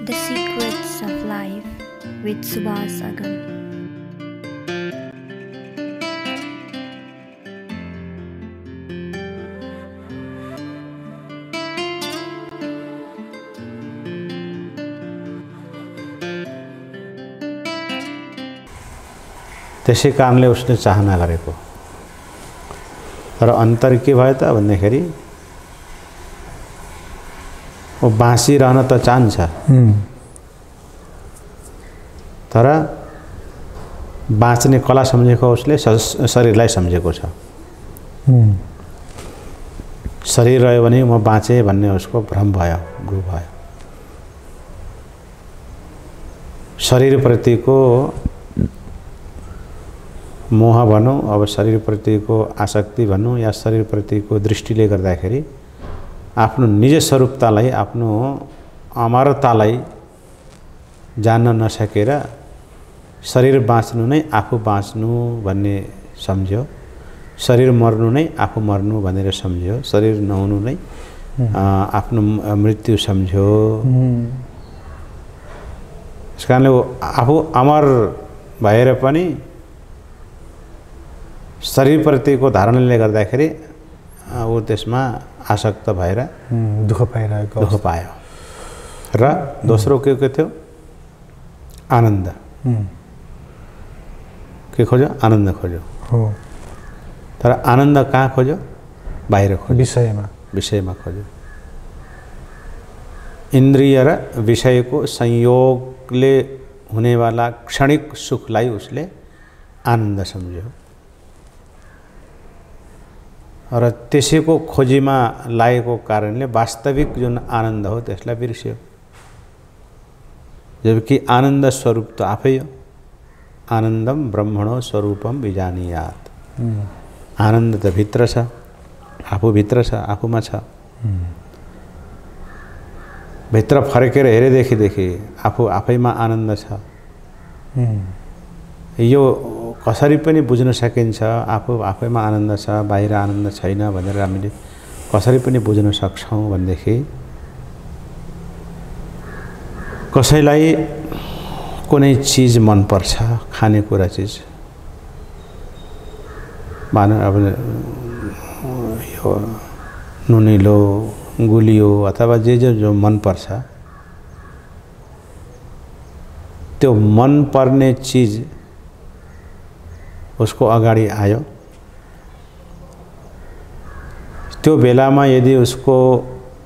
The Secrets of Life with Subhas Agam. त्यसै कारणले उसले चाहना गरेको र अन्तर के भयो त भन्दाखेरि वो बाँचिरहन त चाहन्छ तर बाँच्ने कला सम्झेको उसले शरीरलाई सम्झेको छ। शरीर रह्यो भने म बाँचे भन्ने उसको भ्रम भयो, भ्रू भयो। शरीरप्रतिको मोह भनौँ, अब शरीरप्रतिको आसक्ति भनौँ या शरीरप्रतिको दृष्टिले गर्दाखेरि आफ्नो निज स्वरूपतालाई, आफ्नो अमरतालाई जान्न नसकेर शरीर बाँच्नु नै आफू बाँच्नु भन्ने सम्झ्यो, शरीर मर्नु नै आफू मर्नु भनेर सम्झ्यो, शरीर नहुनु नै आफ्नो मृत्यु सम्झ्यो। त्यस कारणले आफू अमर भएर पनि शरीरप्रतिको धारणाले गर्दाखेरि ऊ त्यसमा आसक्त भएर दुःख पायो र दोस्रो के थियो? आनन्द। के खोज्यो? आनन्द खोज्यो। हो। तर आनन्द कहाँ खोज्यो? बाहिर खोज्यो, विषयमा खोज्यो। इन्द्रिय र विषयको संयोगले हुनेवाला क्षणिक सुखलाई उसले आनन्द सम्झ्यो र त्यसैको खोजीमा लागेको कारणले वास्तविक जुन आनन्द हो त्यसलाई बिर्स्यो। जबकि आनन्द स्वरूप त आफै हो। आनन्दम ब्रह्मणो स्वरूपम विजानीयात। आनन्द त भित्र छ, आफूभित्र छ, आफूमा छ। भित्र फर्केर हेरेदेखि आफू आफैमा आनन्द छ। यो कसरी पनि बुझ्न सकिन्छ, आफू आफैमा आनन्द छ, बाहिर आनन्द छैन भनेर हामीले कसरी पनि बुझ्न सक्छौँ भनेदेखि कसैलाई कुनै चिज मनपर्छ, खानेकुरा चिज मानव अब यो नुनिलो गुलियो अथवा जो मनपर्छ, त्यो मनपर्ने चिज उसको अगाडि आयो। त्यो बेलामा यदि उसको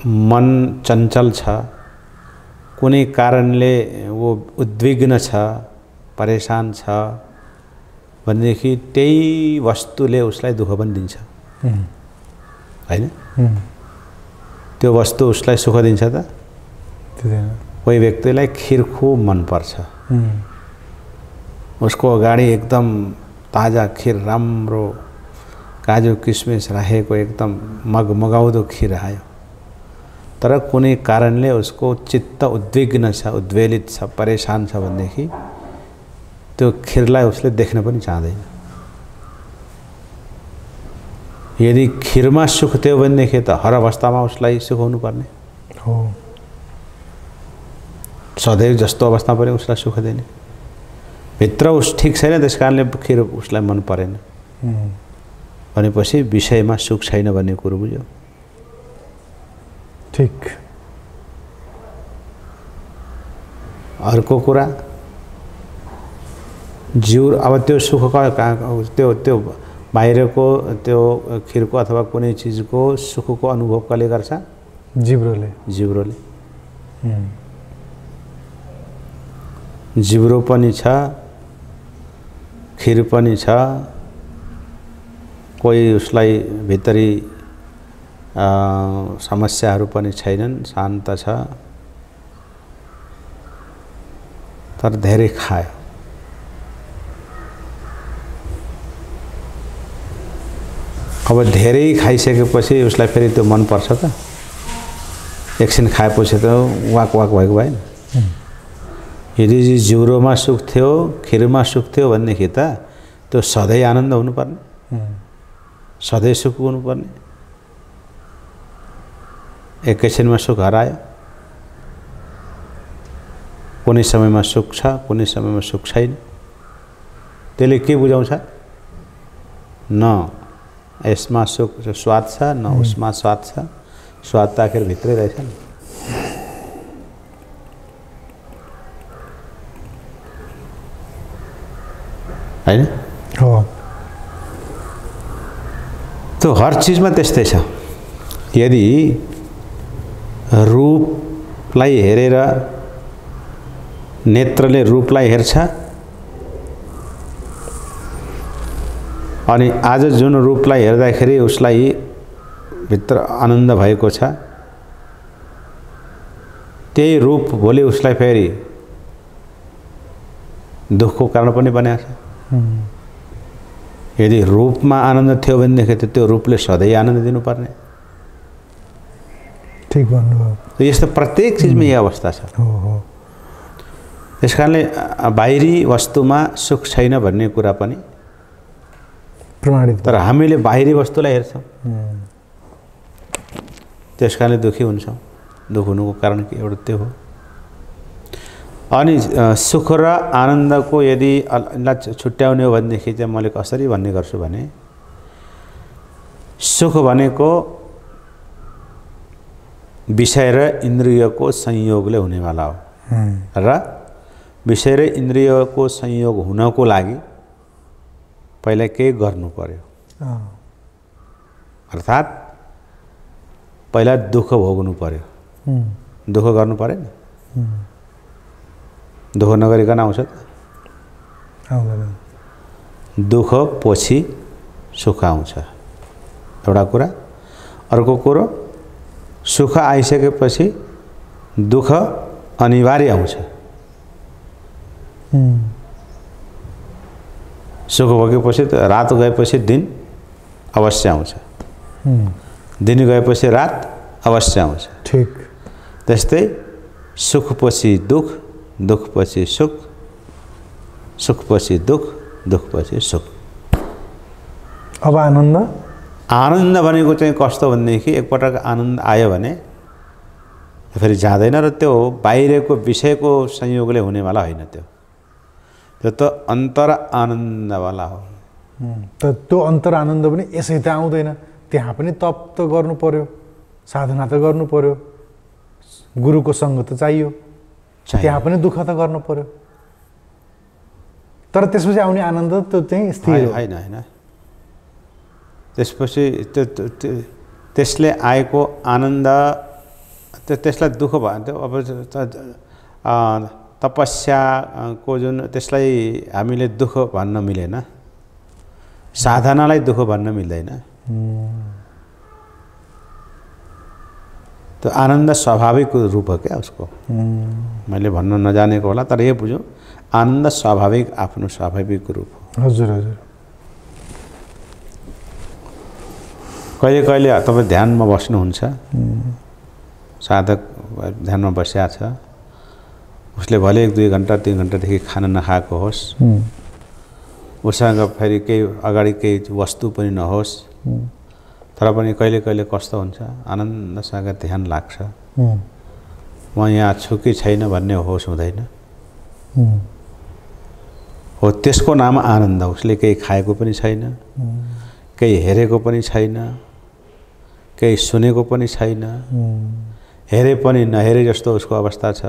मन चञ्चल छ, कुनै कारणले वो उद्विग्न छ, परेशान छ भनेदेखि त्यही वस्तुले उसलाई दुःख पनि दिन्छ, हैन? त्यो वस्तु उसलाई सुख दिन्छ त? कोही व्यक्तिलाई खिर खूब मनपर्छ, उसको अगाडि एकदम ताजा खिर, राम्रो काजु किसमिस राखेको एकदम मगमगाउँदो खिर आयो, तर कुनै कारणले उसको चित्त उद्विग्न छ, उद्वेलित छ, परेशान छ भनेदेखि त्यो खिरलाई उसले देख्न पनि चाहँदैन। यदि खिरमा सुख थियो भनेदेखि त हर अवस्थामा उसलाई सुख हुनुपर्ने हो। सधैँ जस्तो अवस्था पनि उसलाई सुख दिने। भित्र उस ठिक छैन, त्यस कारणले खिर उसलाई मन परेन भनेपछि विषयमा सुख छैन भन्ने कुरो बुझ्यो। ठीक। अर्को कुरा जीव, अब त्यो सुख त्यो बाहिरको त्यो खिरको अथवा कुनै चिजको सुखको अनुभव कसले गर्छ? जिब्रोले। जिब्रो पनि छ, खिर पनि छ, कोही उसलाई भित्री समस्याहरू पनि छैनन्, शान्त छ, तर धेरै खायो। अब धेरै खाइसकेपछि उसलाई फेरि त्यो मन पर्छ त? एकछिन खाएपछि त वाक वाक भएको भएन। यदि जिब्रोमा सुख थियो, खिरमा सुख थियो भनेदेखि त त्यो सधैँ आनन्द हुनुपर्ने, सधैँ सुख हुनुपर्ने। एकैछिनमा सुख हरायो। कुनै समयमा सुख छ, कुनै समयमा सुख छैन। त्यसले के बुझाउँछ? न यसमा सुख स्वाद छ, न उसमा स्वाद छ। स्वाद त आखिर भित्रै रहेछ नि। हैन? हो। तो हर चीजमा त्यस्तै छ। यदि रूपलाई हेरेर नेत्रले रूपलाई हेर्छ अनि आज जुन रूपलाई हेर्दाखेरि उसलाई भित्र आनन्द भएको छ, त्यही रूप भोलि उसलाई फेरि दुःखको कारण पनि बनाएको छ। यदि रूपमा आनन्द थियो भनेदेखि त त्यो रूपले सधैँ आनन्द दिनुपर्ने। ठीक भन्नुभयो। तो यस्तो प्रत्येक चिजमा यही अवस्था छ। हो। त्यसकारणले बाहिरी वस्तुमा सुख छैन भन्ने कुरा पनि प्रमाणित। तर हामीले बाहिरी वस्तुलाई हेर्छौँ, त्यसकारणले दुःखी हुन्छौँ। दुःख हुनुको कारण के? एउटा त्यो हो। अनि सुख र आनन्दको यदि छुट्याउने हो भनेदेखि चाहिँ मैले कसरी भन्ने गर्छु भने, सुख भनेको विषय र इन्द्रियको संयोगले हुनेवाला हो र विषय र इन्द्रियको संयोग हुनको लागि पहिला केही गर्नु पर्यो। अर्थात् पहिला दुःख भोग्नु पर्यो। दुःख गर्नु परेन? दुःख नगरिकन आउँछ त? दुःख पछि सुख आउँछ, एउटा कुरा। अर्को कुरो, सुख आइसकेपछि दुःख अनिवार्य आउँछ। सुख भोगेपछि रात गएपछि दिन अवश्य आउँछ, दिन गएपछि रात अवश्य आउँछ। ठीक। त्यस्तै सुखपछि दुःख, दुःखपछि सुख, सुखपछि दुःख, दुःखपछि सुख। अब आनन्द? आनन्द भनेको चाहिँ कस्तो भनेदेखि एकपटक आनन्द आयो भने फेरि जाँदैन र त्यो बाहिरको विषयको संयोगले हुनेवाला होइन। त्यो त अन्तर आनन्दवाला हो। त त्यो अन्तर आनन्द पनि यसै त आउँदैन। त्यहाँ पनि तप त गर्नु पर्यो, साधना त गर्नु पर्यो, गुरुको सङ्ग त चाहियो, त्यहाँ पनि दुःख त गर्नु पर्यो। तर त्यसपछि आउने आनन्द त चाहिँ स्थिर होइन। होइन, त्यसपछि त्यसले आएको आनन्द त्यसलाई दुःख भयो। अब तपस्याको जुन त्यसलाई हामीले दुःख भन्न मिलेन, साधनालाई दुःख भन्न मिल्दैन। त्यो आनन्द स्वाभाविक रूप हो क्या उसको। मैले भन्न नजानेको होला, तर यो बुझौँ, आनन्द स्वाभाविक आफ्नो स्वाभाविक रूप हो। हजुर हजुर। कहिले कहिले तपाईँ ध्यानमा बस्नुहुन्छ, साधक ध्यानमा बसिया छ, उसले भले 1-2 घन्टा 3 घन्टादेखि खाना नखाएको होस्, उसँग फेरि केही अगाडि केही वस्तु पनि नहोस्, तर पनि कहिले कहिले कस्तो हुन्छ, आनन्दसँग ध्यान लाग्छ। म यहाँ छु कि छैन भन्ने होस हुँदैन। हो, त्यसको नाम आनन्द। उसले केही खाएको पनि छैन, केही हेरेको पनि छैन, केही सुनेको पनि छैन, हेरे पनि नहेरे जस्तो उसको अवस्था छ,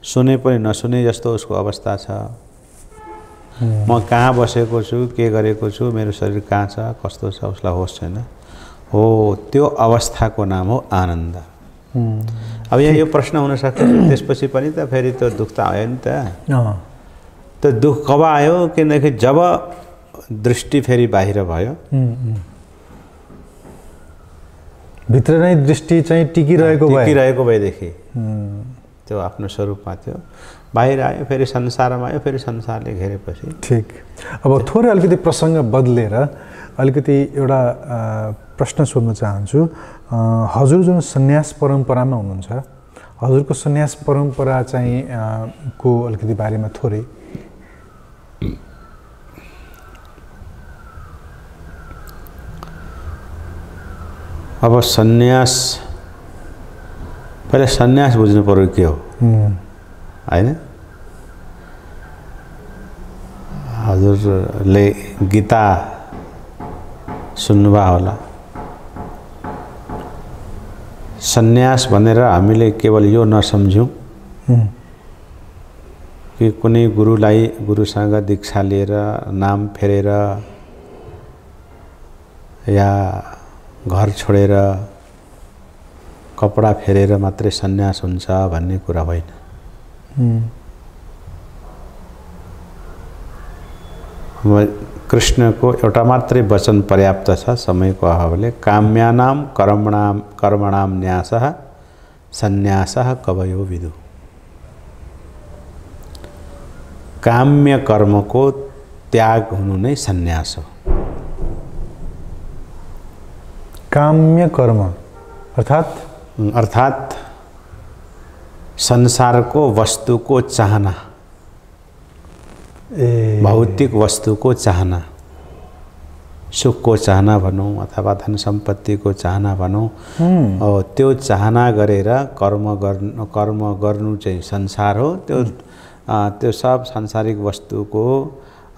सुने पनि नसुने जस्तो उसको अवस्था छ। म कहाँ बसेको छु, के गरेको छु, मेरो शरीर कहाँ छ, कस्तो छ, उसलाई होस छैन। हो, त्यो अवस्थाको नाम हो आनन्द। अब यहाँ यो प्रश्न हुनसक्छ, त्यसपछि पनि त फेरि त्यो दुःख त आयो नि त। त्यो दुःख कब आयो? किनकि जब दृष्टि फेरि बाहिर भयो, भित्र नै दृष्टि चाहिँ टिकिरहेको भएदेखि त्यो आफ्नो स्वरूपमा थियो, बाहिर आयो, फेरि संसारमा आयो, फेरि संसारले घेरेपछि। ठिक। अब थोरै अलिकति प्रसङ्ग बदलेर अलिकति एउटा प्रश्न सोध्न चाहन्छु। हजुर जुन सन्यास परम्परामा हुनुहुन्छ, हजुरको सन्यास परम्परा चाहिँ को अलिकति बारेमा थोरै। अब सन्यास, पहिला सन्यास बुझ्नु पर्यो के हो। हैन? हजुरले गीता सुन्नुभयो होला। सन्यास भनेर हामीले केवल यो नसम्झौँ कि कुनै गुरुसँग दीक्षा लिएर नाम फेरेर या घर छोडेर कपडा फेरेर मात्रै सन्यास हुन्छ भन्ने कुरा होइन। कृष्णको एउटा मात्रै वचन पर्याप्त छ समयको अभावले, काम्यानां कर्मणां न्यासः सन्यासः कवयो विदु। काम्य कर्मको त्याग हुनु नै सन्यास हो। काम्य कर्म अर्थात् संसारको वस्तुको चाहना, भौतिक वस्तुको चाहना, सुखको चाहना भनौँ अथवा धन सम्पत्तिको चाहना भनौँ, त्यो चाहना गरेर कर्म गर्नु चाहिँ संसार हो। त्यो सब सांसारिक वस्तुको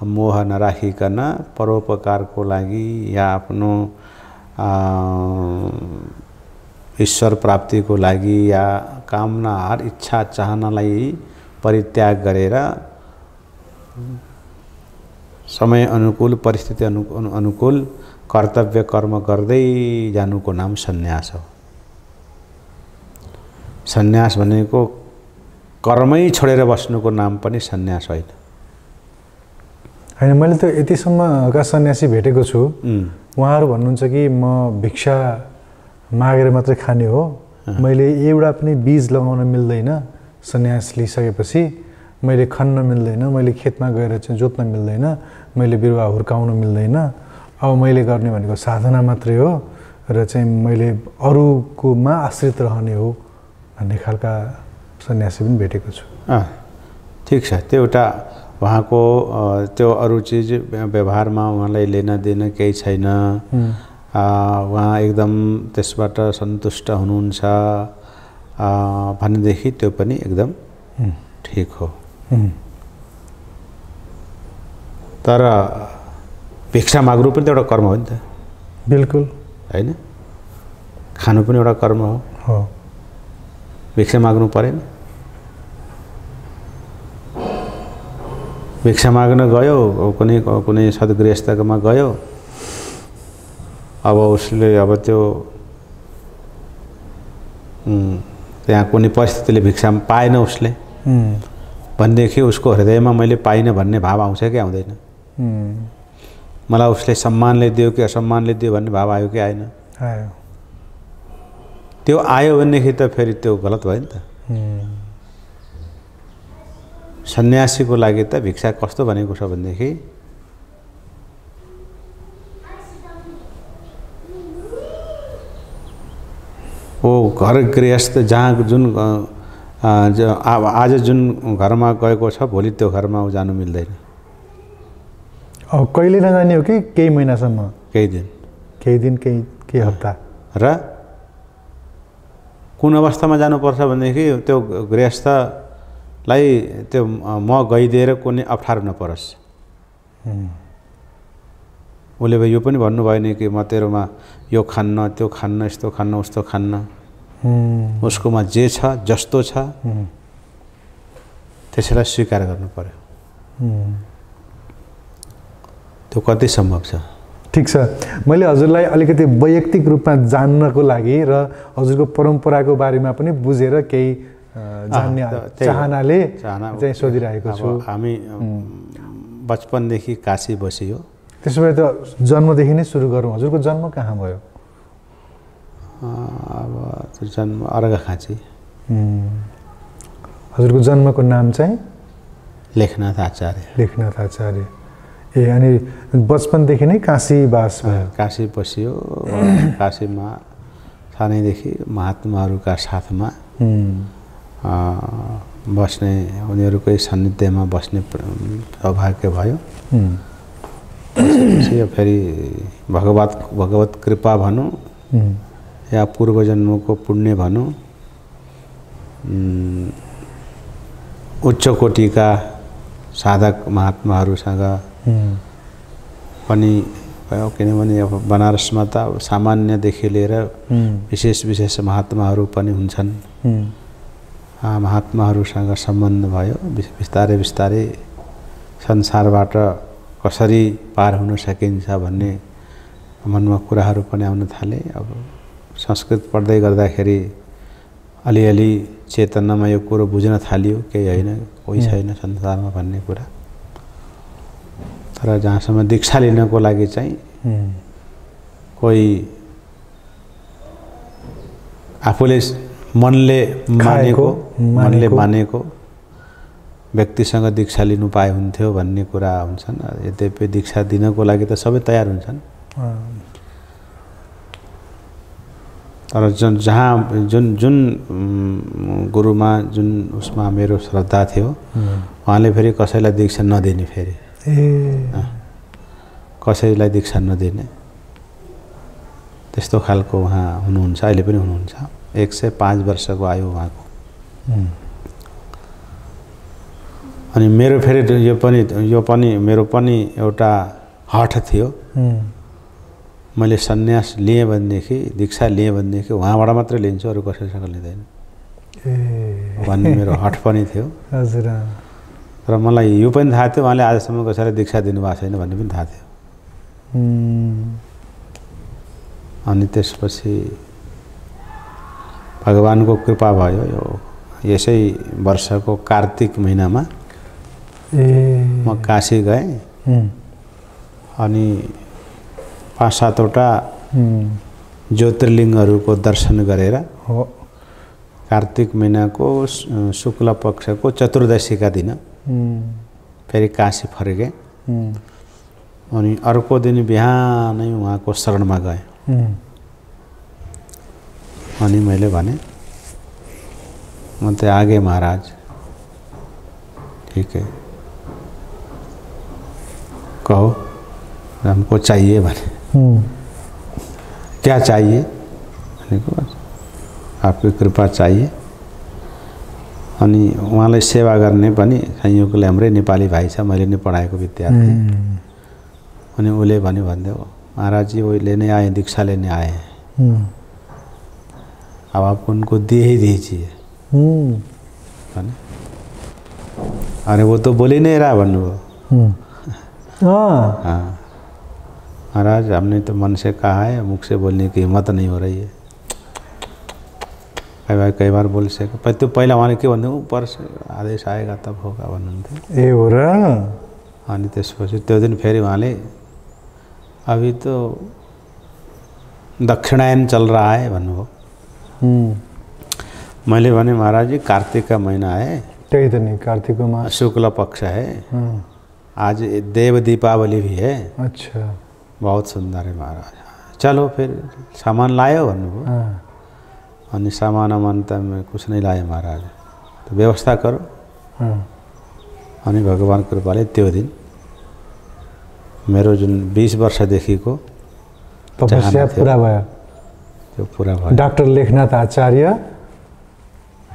मोह नराखिकन परोपकारको लागि या आफ्नो ईश्वर प्राप्तिको लागि या कामना हर इच्छा चाहनालाई परित्याग गरेर समय अनुकूल परिस्थिति अनुकूल कर्तव्य कर्म गर्दै जानुको नाम सन्यास हो। सन्यास भनेको कर्मै छोडेर बस्नुको नाम पनि सन्यास होइन। हैन, मैले त यतिसम्मका सन्यासी भेटेको छु, उहाँहरू भन्नुहुन्छ कि म भिक्षा मागेर मात्रै खाने हो, मैले एउटा पनि बीज लगाउन मिल्दैन, सन्यास लिइसकेपछि मैले खन्न मिल्दैन, मैले खेतमा गएर चाहिँ जोत्न मिल्दैन, मैले बिरुवा हुर्काउन मिल्दैन, अब मैले गर्ने भनेको साधना मात्रै हो र चाहिँ मैले अरूकोमा आश्रित रहने हो भन्ने खालका सन्यासी पनि भेटेको छु। ठिक छ, त्यो एउटा उहाँको त्यो अरू चिज व्यवहारमा उहाँलाई लेन देन केही छैन, उहाँ एकदम त्यसबाट सन्तुष्ट हुनुहुन्छ भनेदेखि त्यो पनि एकदम ठिक हो। तर भिक्षा माग्नु पनि त एउटा कर्म हो नि त। बिल्कुल हैन, खानु पनि एउटा कर्म हो। भिक्षा माग्नु परेन? भिक्षा माग्न गयो, कुनै सद्गृहस्थमा गयो, अब उसले अब त्यो त्यहाँ कुनै परिस्थितिले भिक्षा पाएन उसले भनेदेखि उसको हृदयमा मैले पाइनँ भन्ने भाव आउँछ कि आउँदैन? मलाई उसले सम्मानले दियो कि असम्मानले दियो भन्ने भाव आयो कि आएन? आयो। त्यो आयो भनेदेखि त फेरि त्यो गलत भयो नि त। सन्यासीको लागि त भिक्षा कस्तो भनेको छ भनेदेखि ओ घर गृहस्थ जहाँ आज जुन घरमा गएको छ भोलि त्यो घरमा ऊ जानु मिल्दैन। कहिले नजाने हो कि केही महिनासम्म? केही दिन केही हप्ता। र कुन अवस्थामा जानुपर्छ भनेदेखि त्यो गृहस्थलाई त्यो म गइदिएर कुनै अप्ठ्यारो नपरोस्। उसले यो पनि भन्नु भएन कि म तेरोमा यो खान्न त्यो खान्न यस्तो खान्न उस्तो खान्न। उसकोमा जे छ जस्तो छ त्यसैलाई स्वीकार गर्नु पर्यो। त्यो कति सम्भव छ? ठिक छ, मैले हजुरलाई अलिकति वैयक्तिक रूपमा जान्नको लागि र हजुरको परम्पराको बारेमा पनि बुझेर केही जान्ने चाहनाले चाहिँ सोधिरहेको छु। हामी बचपनदेखि काशी बसियो। त्यसो भए त जन्मदेखि नै सुरु गरौँ। हजुरको जन्म कहाँ भयो? अब जन्म अर्घाखाँची। हजुरको जन्मको नाम चाहिँ? लेखनाथ आचार्य। लेखनाथ आचार्य। ए, अनि बचपनदेखि नै काशीवास भयो? काशी बसियो। काशीमा सानैदेखि महात्माहरूका साथमा बस्ने, उनीहरूकै सान्निध्यमा बस्ने सौभाग्य भयो। फेरि भगवत कृपा भनौँ या पूर्व जन्मको पुण्य भनौँ, उच्च कोटिका साधक महात्माहरूसँग पनि भयो, किनभने अब बनारसमा त अब सामान्यदेखि लिएर विशेष विशेष महात्माहरू पनि हुन्छन्। महात्माहरूसँग सम्बन्ध भयो। बिस्तारै बिस्तारै संसारबाट कसरी पार हुन सकिन्छ भन्ने मनमा कुराहरू पनि आउन थाले। अब संस्कृत पढ्दै गर्दाखेरि अलिअलि चेतनामा यो कुरो बुझ्न थालियो, केही होइन, कोही छैन संसारमा भन्ने कुरा। तर जहाँसम्म दीक्षा लिनको लागि चाहिँ कोही आफूले मनले मानेको व्यक्तिसँग दीक्षा लिनु पाए हुन्थ्यो भन्ने कुरा हुन्छन्। यद्यपि दीक्षा दिनको लागि त सबै तयार हुन्छन्, तर जुन गुरुमा जुन उसमा मेरो श्रद्धा थियो, उहाँले फेरि कसैलाई दीक्षा नदिने, फेरि कसैलाई दीक्षा नदिने त्यस्तो खालको उहाँ हुनुहुन्छ। अहिले पनि हुनुहुन्छ। 105 वर्षको आयु उहाँको। अनि मेरो फेरि मेरो पनि एउटा हठ थियो। मैले सन्यास लिएँ भनेदेखि, दीक्षा लिएँ भनेदेखि उहाँबाट मात्रै लिन्छु, अरू कसैसँग लिँदैन भन्ने मेरो हठ पनि थियो। हजुर। तर मलाई यो पनि थाहा थियो उहाँले आजसम्म कसैलाई दीक्षा दिनुभएको छैन भन्ने पनि थाहा थियो। अनि त्यसपछि भगवानको कृपा भयो। यो यसै वर्षको कार्तिक महिनामा म काशी गएँ अनि 5-7 वटा ज्योतिर्लिङ्गहरूको दर्शन गरेर कार्तिक महिनाको शुक्ल पक्षको चतुर्दशीका दिन फेरि काशी फर्केँ। अनि अर्को दिन बिहानै उहाँको शरणमा गएँ। अनि मैले भने, म तो आ गए महाराज, ठीक है, कहो हमको चाहिए भने। क्या चाहिए? मैंने कहा आपकी कृपा चाहिए। अनि उहाँलाई सेवा गर्ने पनि संयोगले हाम्रै नेपाली भाइ छ, मैले नै पढाएको विद्यार्थी। अनि उसले भन्यो महाराज जी वो लेने आए, दीक्षा लेने आए हैं, अब आप उनको दे ही दीजिए। अरे वो तो बोल ही नहीं रहा भन्नुभयो। हाँ महाराज हमने तो मन से कहा है, मुख से बोलने की हिम्मत नहीं हो रही है। कई बार बोल सके पर तो पहिला उहाँले के भन्दै ऊपर से आदेश आएगा तब होगा भन्नुहुन्थ्यो। ए हो र। अनि त्यसपछि त्यो दिन फेरि उहाँले अभी तो दक्षिणायन चल रहा है भन्नुभयो। मैले भने महाराज जी कार्तिक का महीना है, त्यही त नि, कार्तिक मास, शुक्ल पक्ष है, आज देव दीपावली भी है। अच्छा, बहुत सुंदर है महाराज, चलो फिर सामान लायो भन्नुभयो। अनि सामान त मैं कुछ नहीं लाए महाराज, तो व्यवस्था करो। अनि भगवान कृपाले त्यो दिन मेरो जुन 20 वर्षदेखिको तपस्या पुरा भयो, त्यो पुरा भयो। डाक्टर लेखनाथ आचार्य,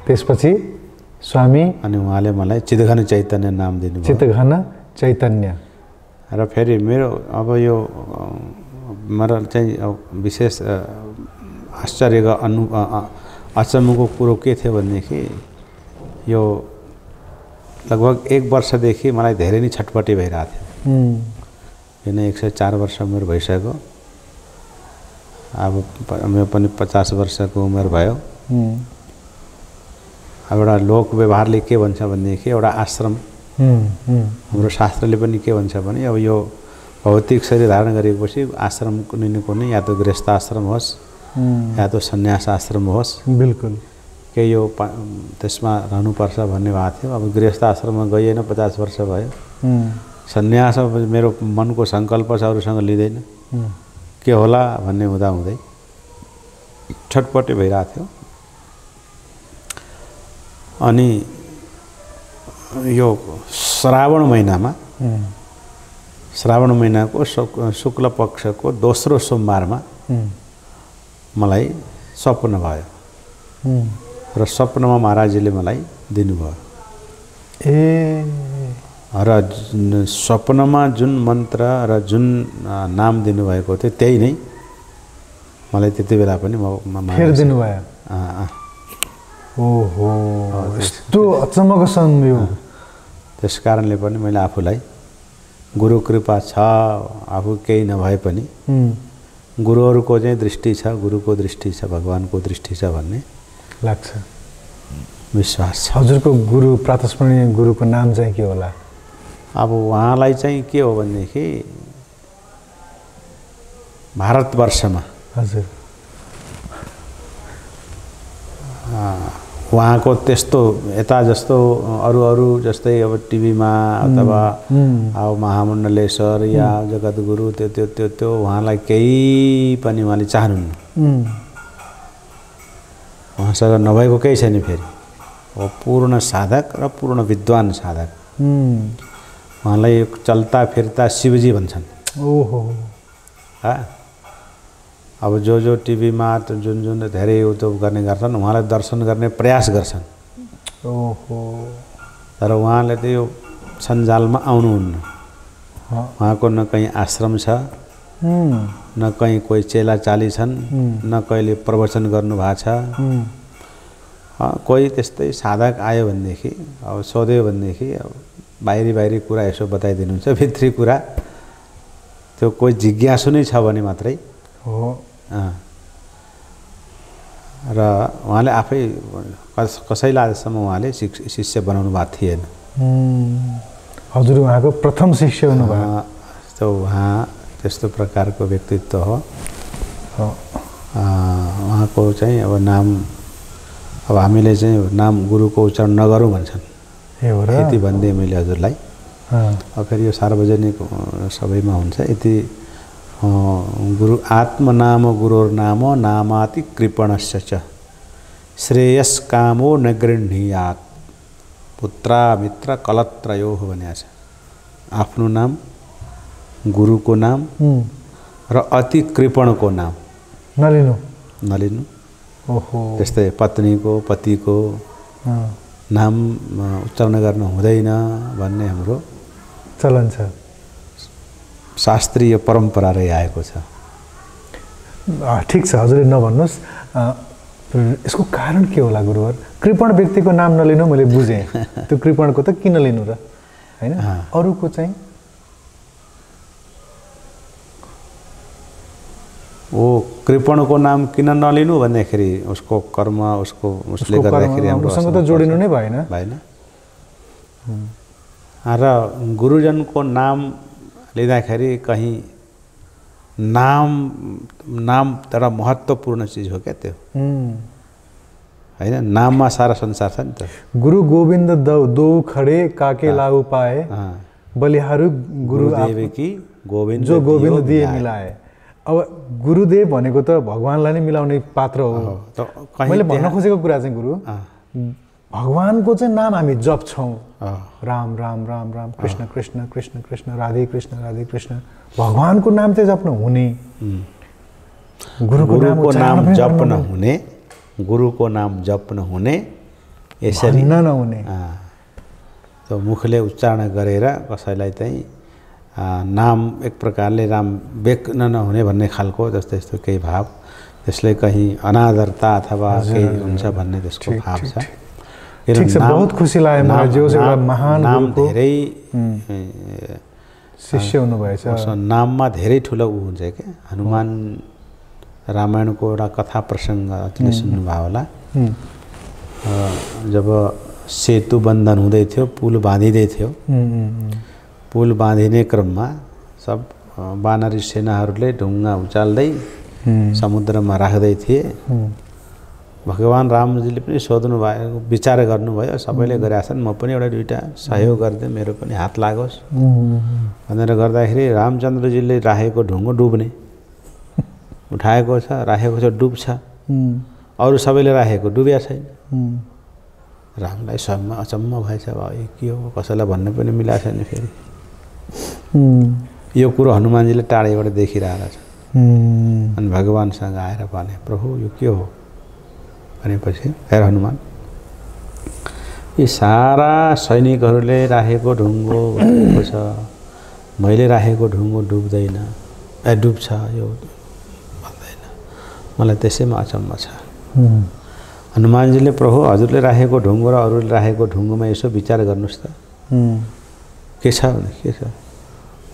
त्यसपछि स्वामी, अनि उहाँले मलाई चितघन चैतन्य नाम दिनुभयो। चितघन चैतन्य। र फेरि मेरो अब यो मेरो चाहिँ विशेष आश्चर्यको अचम्मको कुरो के थियो भनेदेखि यो लगभग 1 वर्षदेखि मलाई धेरै नै छटपटी भइरहेको थियो। किन 104 वर्ष उमेर भइसक्यो, अब मेरो पनि 50 वर्षको उमेर भयो। अब एउटा लोक व्यवहारले के भन्छ भनेदेखि एउटा आश्रम, हाम्रो शास्त्रले पनि के भन्छ भने अब यो भौतिक शरीर धारण गरेपछि आश्रम कुनै न कुनै, या तो गृहस्थ आश्रम होस् या तो सन्यास आश्रम होस्, बिल्कुल के यो त्यसमा रहनुपर्छ भन्ने भएको थियो। अब गृहस्थ आश्रममा गइएन, 50 वर्ष भयो। सन्यास मेरो मनको सङ्कल्प छ, अरूसँग लिँदैन, के होला भन्ने हुँदै छटपटी भइरहेको थियो। अनि यो श्रावण महिनाको शुक्ल पक्षको दोस्रो सोमबारमा मलाई स्वप्न भयो र स्वप्नमा महाराजले मलाई दिनुभयो ए र स्वप्नमा जुन मन्त्र र जुन नाम दिनुभएको थियो त्यही नै मलाई त्यति बेला पनि फेरि दिनुभयो। ओहो यस्तो अचम्मको संयोग। त्यस कारणले पनि मैले आफूलाई गुरु कृपा छ, आफू केही नभए पनि गुरुहरूको चाहिँ दृष्टि छ, गुरुको दृष्टि छ, भगवानको दृष्टि छ भन्ने लाग्छ, विश्वास छ। हजुरको गुरु प्रातस्मरणीय गुरुको नाम चाहिँ के होला? अब उहाँलाई चाहिँ के हो भनेदेखि भारतवर्षमा हजुर उहाँको त्यस्तो यता जस्तो अरू जस्तै अब टिभीमा अथवा अब महामण्डलेश्वर या जगद्गुरु त्यो उहाँलाई केही पनि उहाँले चाहनुहुन्न। उहाँसँग नभएको केही छैन। फेरि हो पूर्ण साधक र पूर्ण विद्वान साधक। उहाँलाई चल्ता फिर्ता शिवजी भन्छन्। ओहो अब जो टिभीमा जुन धेरै युट्युब गर्ने गर्छन् उहाँलाई दर्शन गर्ने प्रयास गर्छन्। ओहो तर उहाँले त यो सञ्जालमा आउनुहुन्न। उहाँको न कहीँ आश्रम छ, न कहीँ कोही चेला चाली छन्, न कहिले प्रवचन गर्नुभएको छ। कोही त्यस्तै साधक आयो भनेदेखि अब सोध्यो भनेदेखि अब बाहिरी कुरा यसो बताइदिनुहुन्छ, भित्री कुरा त्यो कोही जिज्ञासु नै छ भने मात्रै हो। र उहाँले आफै कसैलाई आजसम्म उहाँले शिष्य बनाउनु भएको थिएन। हजुर उहाँको प्रथम शिष्य हुनुभयो। तो उहाँ त्यस्तो प्रकारको व्यक्तित्व हो। उहाँको चाहिँ अब नाम अब हामीले चाहिँ नाम गुरुको उच्चारण नगरौँ भन्छन्। यति भनिदिएँ मैले हजुरलाई। अब फेरि यो सार्वजनिक सबैमा हुन्छ। यति गुरु आत्मनाम गुरोर्नाम नामाति कृपणस्य च श्रेयस कामो न गृह्णीयात् पुत्रा मित्र कलत्रयो भनेको छ। आफ्नो नाम, गुरुको नाम र अति कृपणको नाम नलिनु। ओहो त्यस्तै पत्नीको पतिको नाम उच्चारण गर्न हुँदैन भन्ने हाम्रो चलन छ, शास्त्रीय परम्परा रही आएको छ। ठिक छ, हजुरले नभन्नुहोस्। यसको कारण के होला गुरुवर? कृपण व्यक्तिको नाम नलिनु मैले बुझेँ। त्यो कृपणको त किन लिनु र, हैन? अरूको चाहिँ ओ कृपणको नाम किन नलिनु भन्दाखेरि उसको कर्म उसले गर्दाखेरि हामीसँग त जोडिनु नै भएन। र गुरुजनको नाम लिँदाखेरि कहीँ नाम एउटा महत्त्वपूर्ण चिज हो क्या त्यो, हैन? नाममा सारा संसार छ नि त। गुरु गोविन्द दो खडे काके लागु पाए बलिहारु गुरुदेव की गोविन्द जो गोविन्द दिए मिलाए। अब गुरुदेव भनेको त भगवानलाई नै मिलाउने पात्र हो। मैले भन्न खोजेको कुरा चाहिँ गुरु भगवानको चाहिँ नाम हामी जप्छौँ। राम राम राम राम कृष्ण कृष्ण कृष्ण कृष्ण राधे कृष्ण राधे कृष्ण। भगवानको नाम चाहिँ जप्न हुने, गुरुको नाम जप्न हुने, गुरुको नाम जप्न हुने, यसरी नहुने। त्यो मुखले उच्चारण गरेर कसैलाई चाहिँ नाम एक प्रकारले राम बेक्न नहुने भन्ने खालको जस्तो यस्तो केही भाव, त्यसले कहीँ अनादरता अथवा केही हुन्छ भन्ने त्यसको भाव छ। ठीक छ, बहुत खुसी लाग्यो मलाई। जो एउटा महान नाम धेरै शिष्य हुनुभएछ। नाममा धेरै ठुलो ऊ हुन्छ क्या। हनुमान रामायणको एउटा कथा प्रसङ्ग अहिले सुन्नुभयो होला। जब सेतु बन्धन हुँदै थियो, पुल बाँधिँदै थियो, पुल बाँधिने क्रममा सब वानरी सेनाहरूले ढुङ्गा उचाल्दै समुद्रमा राख्दै थिए। भगवान रामजीले पनि सोध्नु भयो, विचार गर्नुभयो, सबैले गरेका छन्, म पनि एउटा दुईवटा सहयोग गरिदिएँ, मेरो पनि हात लागोस् भनेर गर्दाखेरि रामचन्द्रजीले राखेको ढुङ्गो डुब्ने, उठाएको छ राखेको छ डुब्छ, अरू सबैले राखेको डुब्या छैन। रामलाई अचम्म भएछ, भयो के हो, कसैलाई भन्ने पनि मिलाएको छैन। फेरि यो कुरो हनुमानजीले टाढैबाट देखिरहेको छ। अनि भगवानसँग आएर भने, प्रभु यो के हो भनेपछि, हेर हनुमान, यी सारा सैनिकहरूले राखेको ढुङ्गो भएको छ, मैले राखेको ढुङ्गो डुब्दैन, डुब्छ यो भन्दैन। मलाई त्यसैमा अचम्म छ। हनुमानजीले प्रभु हजुरले राखेको ढुङ्गो र अरूले राखेको ढुङ्गोमा यसो विचार गर्नुहोस् त के छ भने के छ।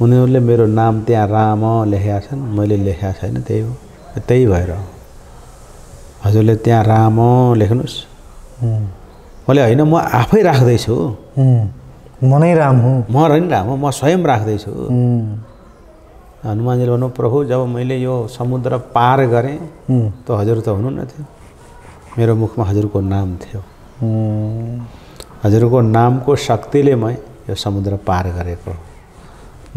उनीहरूले मेरो नाम त्यहाँ राम लेखेका छन्, मैले लेखेका छैन, त्यही हो। त्यही भएर हजुरले त्यहाँ राम लेख्नुहोस्। मैले होइन, म आफै राख्दैछु, म नै राम हुँ, म होइन राम हो, म स्वयं राख्दैछु। हनुमानजीले भन्नु प्रभु जब मैले यो समुद्र पार गरेँ त हजुर त हुनु न थियो, मेरो मुखमा हजुरको नाम थियो। हजुरको नामको शक्तिले मैं यो समुद्र पार गरेको।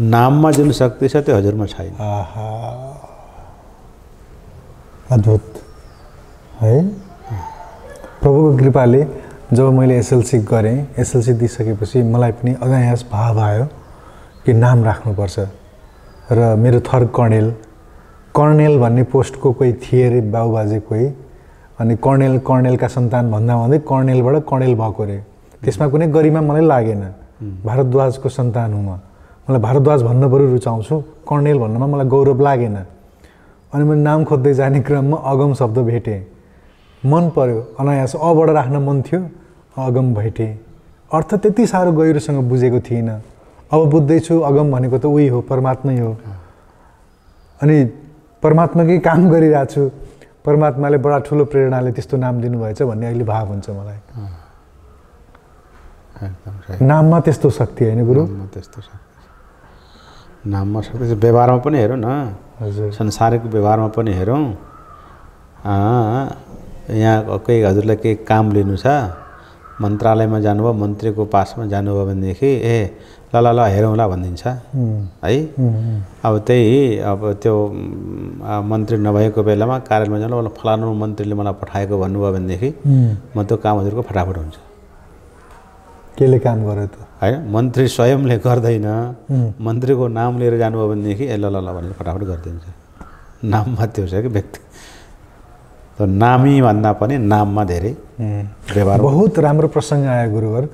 नाममा जुन शक्ति छ त्यो हजुरमा छैन। अद्भुत है। प्रभुको कृपाले जब मैले एसएलसी गरेँ, एसएलसी दिइसकेपछि मलाई पनि अनायास भाव आयो कि नाम राख्नुपर्छ। र मेरो थर कर्णेल भन्ने पोस्टको कोही थिए अरे बाबुबाजे कोही, अनि कर्णेलका सन्तान भन्दा भन्दै कर्णेलबाट कर्णेल भएको अरे। त्यसमा कुनै गरिमा मलाई लागेन। भारद्वाजको सन्तान हुँ म, मलाई भारद्वाज भन्न बरु रुचाउँछु, कर्णेल भन्नमा मलाई गौरव लागेन। अनि मैले नाम खोज्दै जाने क्रममा अगम शब्द भेटेँ, मन पर्यो, अनायास अबाट राख्न मन थियो, अगम भेटेँ। अर्थ त्यति साह्रो गहिरोसँग बुझेको थिइनँ। अब बुझ्दैछु अगम भनेको त उही हो, परमात्मै हो। अनि परमात्माकै काम गरिरहेको छु, परमात्माले बडा ठुलो प्रेरणाले त्यस्तो नाम दिनुभएछ भन्ने अहिले भाव हुन्छ मलाई। नाममा त्यस्तो शक्ति होइन गुरु? त्यस्तो शक्ति नाममा शक्ति छ। व्यवहारमा पनि हेरौँ न, हजुर, संसारिक व्यवहारमा पनि हेरौँ। यहाँ केही हजुरलाई केही काम लिनु छ, मन्त्रालयमा जानुभयो, मन्त्रीको पासमा जानुभयो भनेदेखि ल ल ल हेरौँला भनिदिन्छ है। अब त्यही अब त्यो मन्त्री नभएको बेलामा कार्यालयमा जानु, फलानु मन्त्रीले मलाई पठाएको भन्नुभयो भनेदेखि म त्यो काम हजुरको फटाफट हुन्छ। केले काम गर्यो त होइन, मन्त्री स्वयंले गर्दैन, मन्त्रीको नाम लिएर जानुभयो भनेदेखि ल ल ल भनेर फटाफट गरिदिन्छ। नाममा त्यो छ कि व्यक्ति, त नामी भन्दा पनि नाममा धेरै व्यवहार। बहुत राम्रो प्रसङ्ग आयो गुरुवर।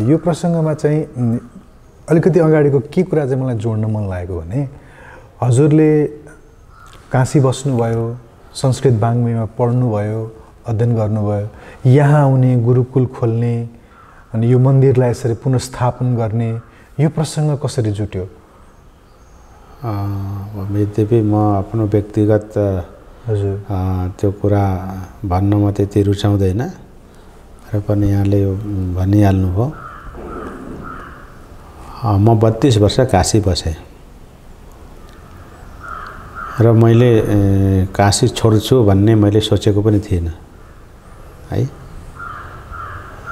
यो प्रसङ्गमा चाहिँ अलिकति अगाडिको के कुरा चाहिँ मलाई जोड्न मन लागेको भने, हजुरले काशी बस्नुभयो, संस्कृत वाङ्मयमा पढ्नुभयो, अध्ययन गर्नुभयो, यहाँ आउने, गुरुकुल खोल्ने अनि यो मन्दिरलाई यसरी पुनर्स्थापन गर्ने यो प्रसङ्ग कसरी जुट्यो? यद्यपि म आफ्नो व्यक्तिगत हजुर त्यो कुरा भन्नमा त्यति रुचाउँदैन र पनि यहाँले यो भनिहाल्नुभयो। म 32 वर्ष काशी बसेँ र मैले काशी छोड्छु भन्ने मैले सोचेको पनि थिइनँ है।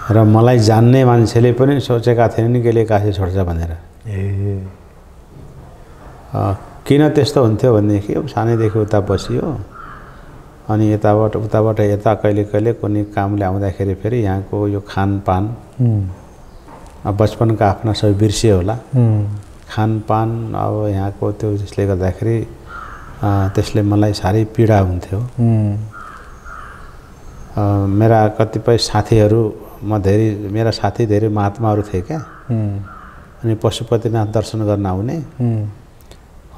र मलाई जान्ने मान्छेले पनि सोचेका थिएनन् कि काशी छोड्छ भनेर। किन त्यस्तो हुन्थ्यो भनेदेखि अब सानैदेखि उता बसियो, अनि उताबाट यता कहिले कुनै कामले आउँदाखेरि फेरि यहाँको यो खानपान, बचपनका आफ्ना सबै बिर्सियो होला। खानपान अब यहाँको त्यो त्यसले गर्दाखेरि त्यसले मलाई साह्रै पीडा हुन्थ्यो। मेरा कतिपय साथीहरू मेरा साथी धेरै महात्माहरू थिए क्या। अनि पशुपतिनाथ दर्शन गर्न आउने।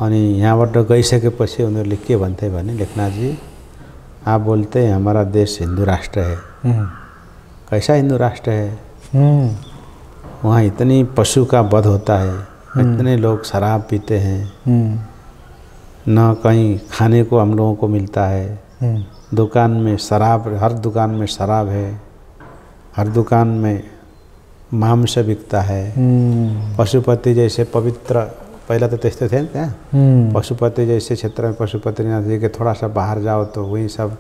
अनि यहाँबाट गइसकेपछि उनीहरूले के भन्थे भने, लेखनाथ जी आप बोलते हैं हमारा देश हिंदू राष्ट्र है। कैसा हिंदू राष्ट्र है? वहाँ इतनी पशु का वध होता है, इतने लोग शराब पीते हैं, न कहीं खाने को हम लोगों को मिलता है, दुकान में शराब, हर दुकान में शराब है, हर दुकान में मांस बिकता है। पशुपति जैसे पवित्र, पहला तो त्यस्तै थे त्यहाँ, पशुपति जैसे क्षेत्र में पशुपतिनाथ जी के थोड़ा सा बाहर जाओ तो वही सब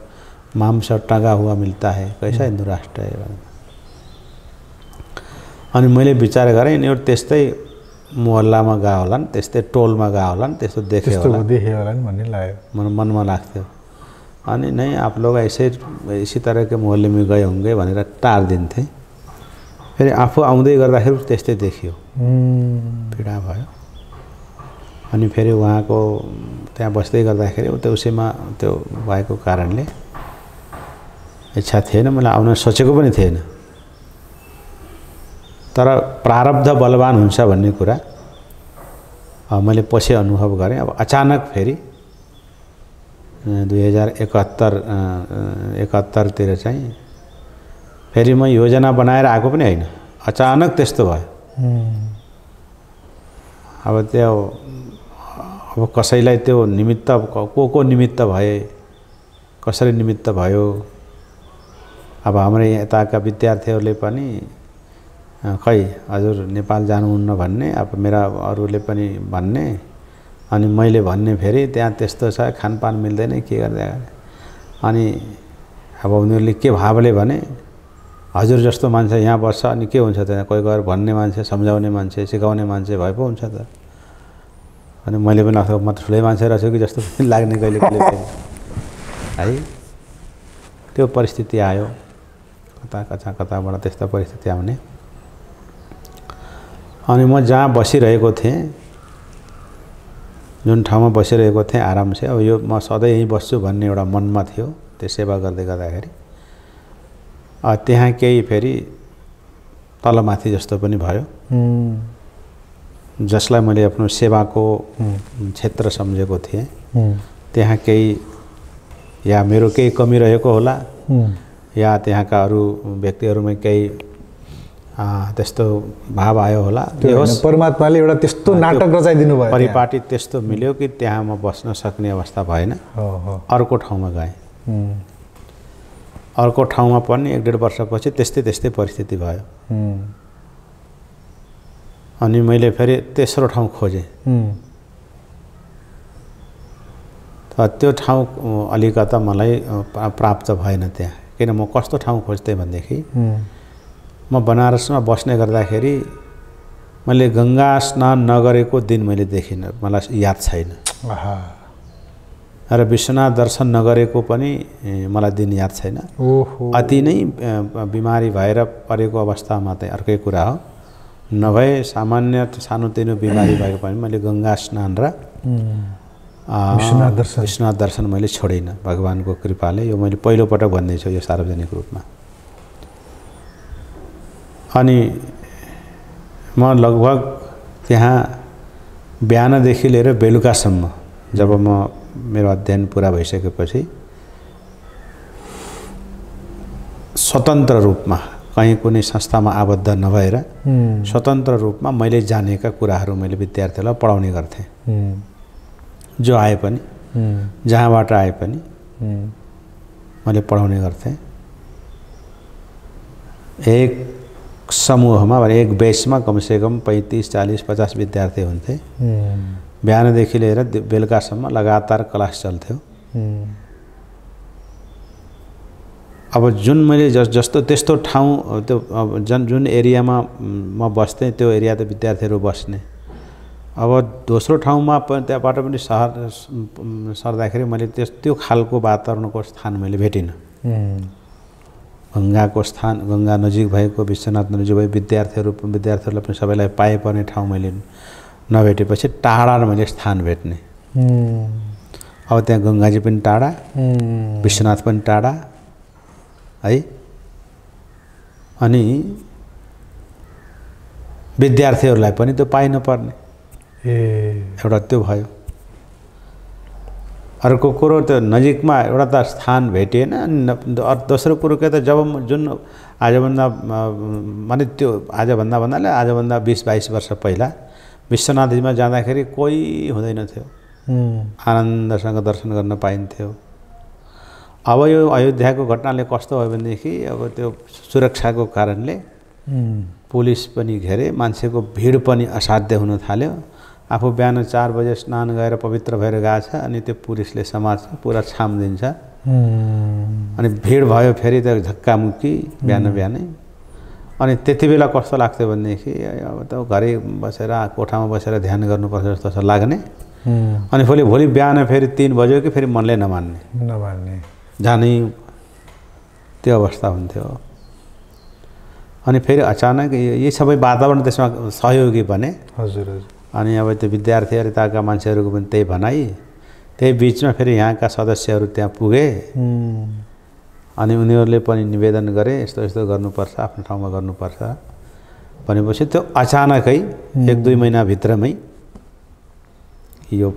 मांस टंगा हुआ मिलता है। कैसा हिंदू राष्ट्र है? अनि मैले विचार गरेँ यिनीहरू त्यस्तै मोहल्लामा गए होलान्, त्यस्तै टोलमा गए होलान्, त्यस्तो देखे होलान् भन्ने लाग्यो, मनमा लाग्थ्यो। अनि नहीं आप लोग इसी तरह के मोहल्ले में गए होंगे भनेर टार दिन्थे। फेरि आफू आउँदै गर्दाखेरि त्यस्तै देखियो, पीडा भयो। अनि फेरि उहाँको त्यहाँ बस्दै गर्दाखेरि त्यो उसैमा त्यो भएको कारणले इच्छा थिएन, मलाई आउन सोचेको पनि थिएन। तर प्रारब्ध बलवान हुन्छ भन्ने कुरा मैले पछि अनुभव गरेँ। अब अचानक फेरि 2071 चाहिँ फेरि म योजना बनाएर आएको पनि होइन, अचानक त्यस्तो भयो। अब त्यो अब कसैलाई त्यो निमित्त को निमित्त भए, कसरी निमित्त भयो। अब हाम्रो यताका विद्यार्थीहरूले पनि खै हजुर नेपाल जानुहुन्न भन्ने, अब मेरा अरूले पनि भन्ने, अनि मैले भन्ने फेरि त्यहाँ त्यस्तो छ, खानपान मिल्दैन, के गर्दै। अनि अब उनीहरूले के भावले भने हजुर जस्तो मान्छे यहाँ बस्छ अनि के हुन्छ त, कोही गएर भन्ने मान्छे, सम्झाउने मान्छे, सिकाउने मान्छे भए पो हुन्छ त। अनि मैले पनि म त ठुलै मान्छे रहेछु कि जस्तो पनि लाग्ने कहिले कहिले है। त्यो परिस्थिति आयो, कताबाट त्यस्तो परिस्थिति आउने। अनि म जहाँ बसिरहेको थिएँ, जुन ठाउँमा बसिरहेको थिएँ आराम से, अब यो म सधैँ यहीँ बस्छु भन्ने एउटा मनमा थियो। त्यो सेवा गर्दै गर्दाखेरि त्यहाँ केही फेरि तलमाथि जस्तो पनि भयो, जसलाई मैले आफ्नो सेवाको क्षेत्र सम्झेको थिएँ। त्यहाँ केही या मेरो केही कमी रहेको होला, या त्यहाँका अरू व्यक्तिहरूमा केही त्यस्तो भाव आयो होला। परमात्माले एउटा त्यस्तो नाटक रचाइदिनु भयो, परिपाटी त्यस्तो मिल्यो कि त्यहाँ म बस्न सक्ने अवस्था भएन। अर्को ठाउँमा गएँ। अर्को ठाउँमा पनि 1.5 वर्षपछि त्यस्तै परिस्थिति भयो। अनि मैले फेरि तेस्रो ठाउँ खोजेँ। त्यो ठाउँ अलिकता मलाई प्राप्त भएन त्यहाँ। किन म कस्तो ठाउँ खोज्थेँ भनेदेखि म बनारसमा बस्ने गर्दाखेरि मैले गङ्गा स्नान नगरेको दिन मैले देखिनँ, मलाई याद छैन। र विश्वनाथ दर्शन नगरेको पनि मलाई दिन याद छैन। अति नै बिमारी भएर परेको अवस्थामा चाहिँ अर्कै कुरा हो, नभए सामान्य सानोतिनो बिमारी भएको पनि मैले गङ्गा स्नान र विश्वनाथ दर्शन मैले छोडिनँ भगवानको कृपाले। यो मैले पहिलोपटक भन्दैछु यो सार्वजनिक रूपमा। अनि म लगभग त्यहाँ बिहानदेखि लिएर बेलुकासम्म, जब म मेरो अध्ययन पुरा भइसकेपछि स्वतन्त्र रूपमा कहीँ कुनै संस्थामा आबद्ध नभएर स्वतन्त्र रूपमा मैले जानेका कुराहरू मैले विद्यार्थीहरूलाई पढाउने गर्थेँ। जो आए पनि, जहाँबाट आए पनि मैले पढाउने गर्थेँ। एक समूहमा, एक बेचमा कमसेकम 35, 40, 50 विद्यार्थी हुन्थे। बिहानदेखि लिएर बेलुकासम्म लगातार क्लास चल्थ्यो। अब जुन मैले जस्तो त्यस्तो ठाउँ, त्यो जुन एरियामा म बस्थेँ त्यो एरिया त विद्यार्थीहरू बस्ने। अब दोस्रो ठाउँमा पनि त्यहाँबाट पनि सर्दाखेरि मैले त्यो खालको वातावरणको स्थान मैले भेटिनँ। गङ्गाको स्थान, गङ्गा नजिक भएको, विश्वनाथ नजिक भएको विद्यार्थीहरूलाई पनि सबैलाई पाए पर्ने ठाउँ मैले नभेटेपछि टाढा मैले स्थान भेट्ने। अब त्यहाँ गङ्गाजी पनि टाढा, विश्वनाथ पनि टाढा है। अनि विद्यार्थीहरूलाई पनि त्यो पाइ नपर्ने, एउटा त्यो भयो। अर्को कुरो त्यो नजिकमा एउटा त स्थान भेटिएन। दोस्रो कुरो के त जब जुन आजभन्दा माने त्यो आजभन्दा भन्नाले आजभन्दा 20-22 वर्ष पहिला विश्वनाथजीमा जाँदाखेरि कोही हुँदैन थियो, आनन्दसँग दर्शन गर्न पाइन्थ्यो। अब यो अयोध्याको घटनाले कस्तो भयो भनेदेखि अब त्यो सुरक्षाको कारणले पुलिस पनि घेरे, मान्छेको भिड पनि असाध्य हुन थाल्यो। आफू बिहान 4 बजे स्नान गरेर पवित्र भएर गएको छ, अनि त्यो पुलिसले समात्छ, पुरा छाम दिन्छ। अनि भिड भयो फेरि त झक्कामुक्की बिहानै। अनि त्यति बेला कस्तो लाग्थ्यो भनेदेखि अब त घरै बसेर कोठामा बसेर ध्यान गर्नुपर्छ जस्तो लाग्ने। अनि भोलि बिहान फेरि 3 बज्यो कि फेरि मनले नमान्ने जानै त्यो अवस्था हुन्थ्यो। अनि फेरि अचानक यी सबै वातावरण त्यसमा सहयोगी बने। हजुर। अनि अब त्यो विद्यार्थीहरू त्यहाँका मान्छेहरूको पनि त्यही भनाइ, त्यही बिचमा फेरि यहाँका सदस्यहरू त्यहाँ पुगे। अनि उनीहरूले पनि निवेदन गरे, यस्तो गर्नुपर्छ, आफ्नो ठाउँमा गर्नुपर्छ। भनेपछि त्यो अचानकै 1-2 महिनाभित्रमै यो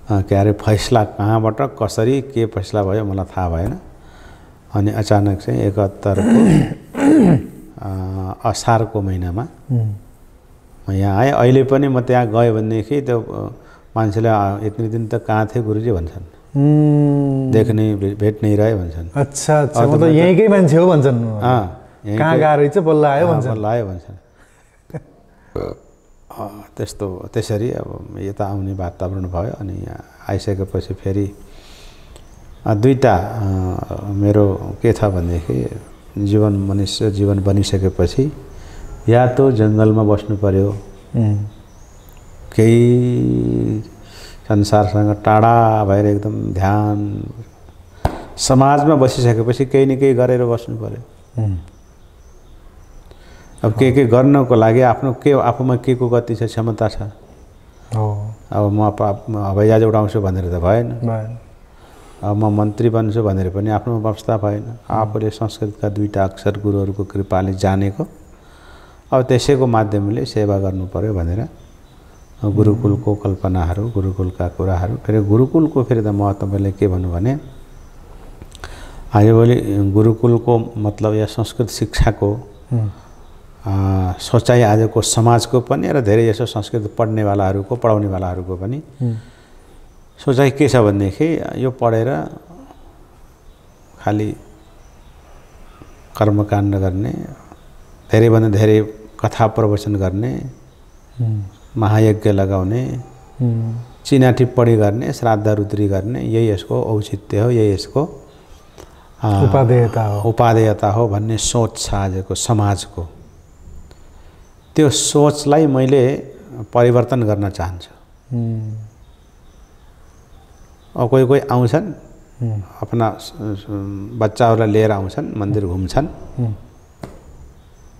के अरे फैसला कहाँबाट कसरी के फैसला भयो मलाई थाहा भएन। अनि अचानक चाहिँ 71 को असारको महिनामा म यहाँ आएँ। अहिले पनि म त्यहाँ गएँ भनेदेखि त्यो मान्छेले यति दिन त कहाँ थिए गुरुजी भन्छन्, देख्ने भेट नै रहे भन्छन्। अच्छा अच्छा, मतलब यहीँकै मान्छे हो भन्छन्। कहाँ गएर चाहिँ बल्ल आयो भन्छन्, बल्ल आयो भन्छन्। त्यस्तो त्यसरी अब यता आउने वातावरण भयो। अनि यहाँ आइसकेपछि फेरि दुईटा मेरो के छ भनेदेखि मनुष्य जीवन बनिसकेपछि या तो जङ्गलमा बस्नु पर्यो, केही संसारसँग टाढा भएर एकदम ध्यान, समाजमा बसिसकेपछि केही न केही गरेर बस्नु पर्यो। अब के गर्नको लागि आफ्नो के आफूमा के को गति छ, क्षमता छ। अब म हवाईजहाज उडाउँछु भनेर त भएन, अब म मन्त्री बन्छु भनेर पनि आफ्नो अवस्था भएन। आफूले संस्कृतका 2टा अक्षर गुरुहरूको कृपाले जानेको, अब त्यसैको माध्यमले सेवा गर्नु पर्यो भनेर गुरुकुलको कल्पनाहरू, गुरुकुलका कुराहरू। फेरि गुरुकुलको फेरि त म तपाईँले के भन्नु भने आजभोलि गुरुकुलको मतलब या संस्कृत शिक्षाको सोचाइ आजको समाजको पनि र धेरै जसो संस्कृत पढ्नेवालाहरूको पढाउनेवालाहरूको पनि सोचाइ के छ भनेदेखि यो पढेर खालि कर्मकाण्ड गर्ने, धेरैभन्दा धेरै कथा प्रवचन गर्ने, महायज्ञ लगाउने, चिना टिप्पणी गर्ने, श्राद्ध रुद्री गर्ने, यही यसको औचित्य हो, यही यसको उपादेयता हो भन्ने सोच छ आजको समाजको। त्यो सोचलाई मैले परिवर्तन गर्न चाहन्छु। अब कोही आउँछन्, आफ्ना बच्चाहरूलाई लिएर आउँछन्, मन्दिर घुम्छन्,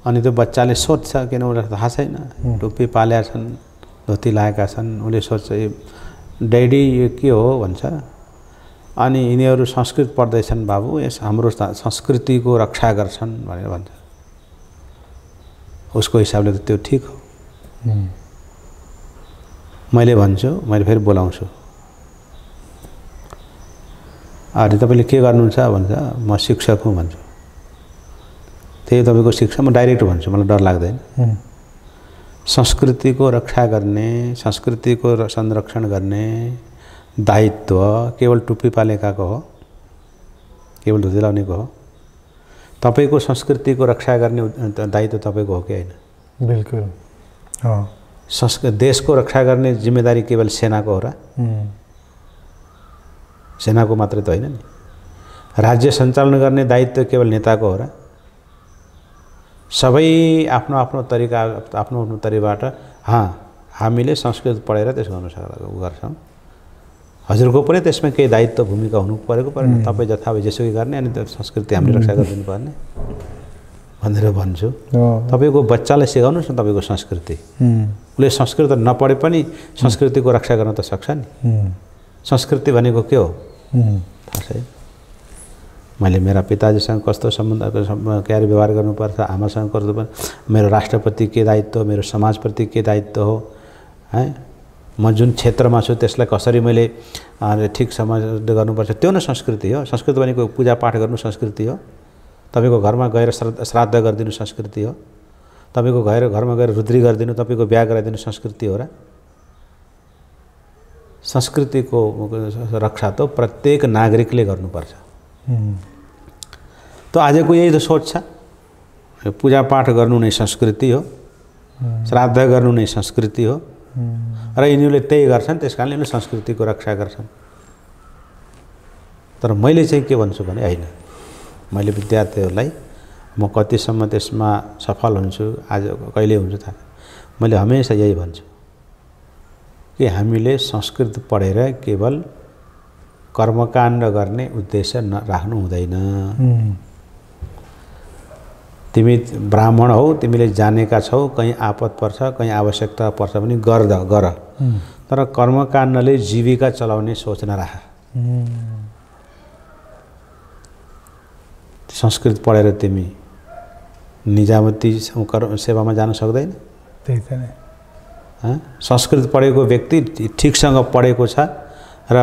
अनि त्यो बच्चाले सोध्छ, किन उसलाई थाहा छैन, टोपी पालेका छन्, धोती लगाएका छन्, उसले सोध्छ ड्याडी यो के हो भन्छ। अनि यिनीहरू संस्कृत पढ्दैछन् बाबु, यस हाम्रो संस्कृतिको रक्षा गर्छन् भनेर भन्छ। उसको हिसाबले त त्यो ठिक हो। मैले भन्छु, मैले फेरि बोलाउँछु, अरे तपाईँले के गर्नुहुन्छ भन्छ। म शिक्षक हुँ भन्छु। त्यही तपाईँको शिक्षा, म डाइरेक्ट भन्छु, मलाई डर लाग्दैन। संस्कृतिको रक्षा गर्ने, संस्कृतिको संरक्षण गर्ने दायित्व केवल टुप्पी पालेकाको हो, केवल धुती लाउनेको हो। तपाईँको संस्कृतिको रक्षा गर्ने दायित्व तपाईँको हो कि होइन? बिल्कुल। देशको रक्षा गर्ने जिम्मेदारी केवल सेनाको हो र? सेनाको मात्रै त होइन नि। राज्य सञ्चालन गर्ने दायित्व केवल नेताको हो र? सबै आफ्नो आफ्नो तरिका, आफ्नो आफ्नो तरिकाबाट हामीले संस्कृत पढेर त्यसको अनुसार गर्छौँ। हजुरको पनि त्यसमा केही दायित्व भूमिका हुनु परेको परेन? तपाईँ जथाभावी जेसुकै गर्ने, अनि त्यो संस्कृति हामीले रक्षा गरिदिनु पर्ने भनेर भन्छु। तपाईँको बच्चालाई सिकाउनुहोस् न तपाईँको संस्कृति। उसले संस्कृत नपढे पनि संस्कृतिको रक्षा गर्न त सक्छ नि। संस्कृति भनेको के हो थाहा छैन। मैले मेरा पिताजीसँग कस्तो सम्बन्ध क्यारे व्यवहार गर्नुपर्छ, आमासँग कस्तो, मेरो राष्ट्रप्रति के दायित्व, मेरो समाजप्रति के दायित्व हो, है म जुन क्षेत्रमा छु त्यसलाई कसरी मैले ठिक समाज गर्नुपर्छ, त्यो न संस्कृति हो। संस्कृति भनेको पूजापाठ गर्नु संस्कृति हो। तपाईँको घरमा गएर श्राद्ध गरिदिनु संस्कृति हो। तपाईँको घरमा गएर रुद्री गरिदिनु, तपाईँको बिहा गराइदिनु संस्कृति हो र? संस्कृतिको रक्षा त प्रत्येक नागरिकले गर्नुपर्छ। त आजको यही त सोच छ। पूजापाठ गर्नु नै संस्कृति हो, श्राद्ध गर्नु नै संस्कृति हो, र यिनीहरूले त्यही गर्छन्, त्यस कारणले यिनीहरूले संस्कृतिको रक्षा गर्छन्। तर मैले चाहिँ के भन्छु भने होइन, मैले विद्यार्थीहरूलाई म कतिसम्म त्यसमा सफल हुन्छु, आज कहिले हुन्छु थाहा, मैले हमेसा यही भन्छु कि हामीले संस्कृत पढेर केवल कर्मकाण्ड गर्ने उद्देश्य राख्नु हुँदैन। तिमी ब्राह्मण हौ, तिमीले जानेका छौ, कहीँ आपद पर्छ, कहीँ आवश्यकता पर्छ भने गर, तर कर्मकाण्डले जीविका चलाउने सोच नराख। संस्कृत पढेर तिमी निजामती सेवामा जान सक्दैन। त्यही त नै संस्कृत पढेको व्यक्ति ठिकसँग पढेको छ र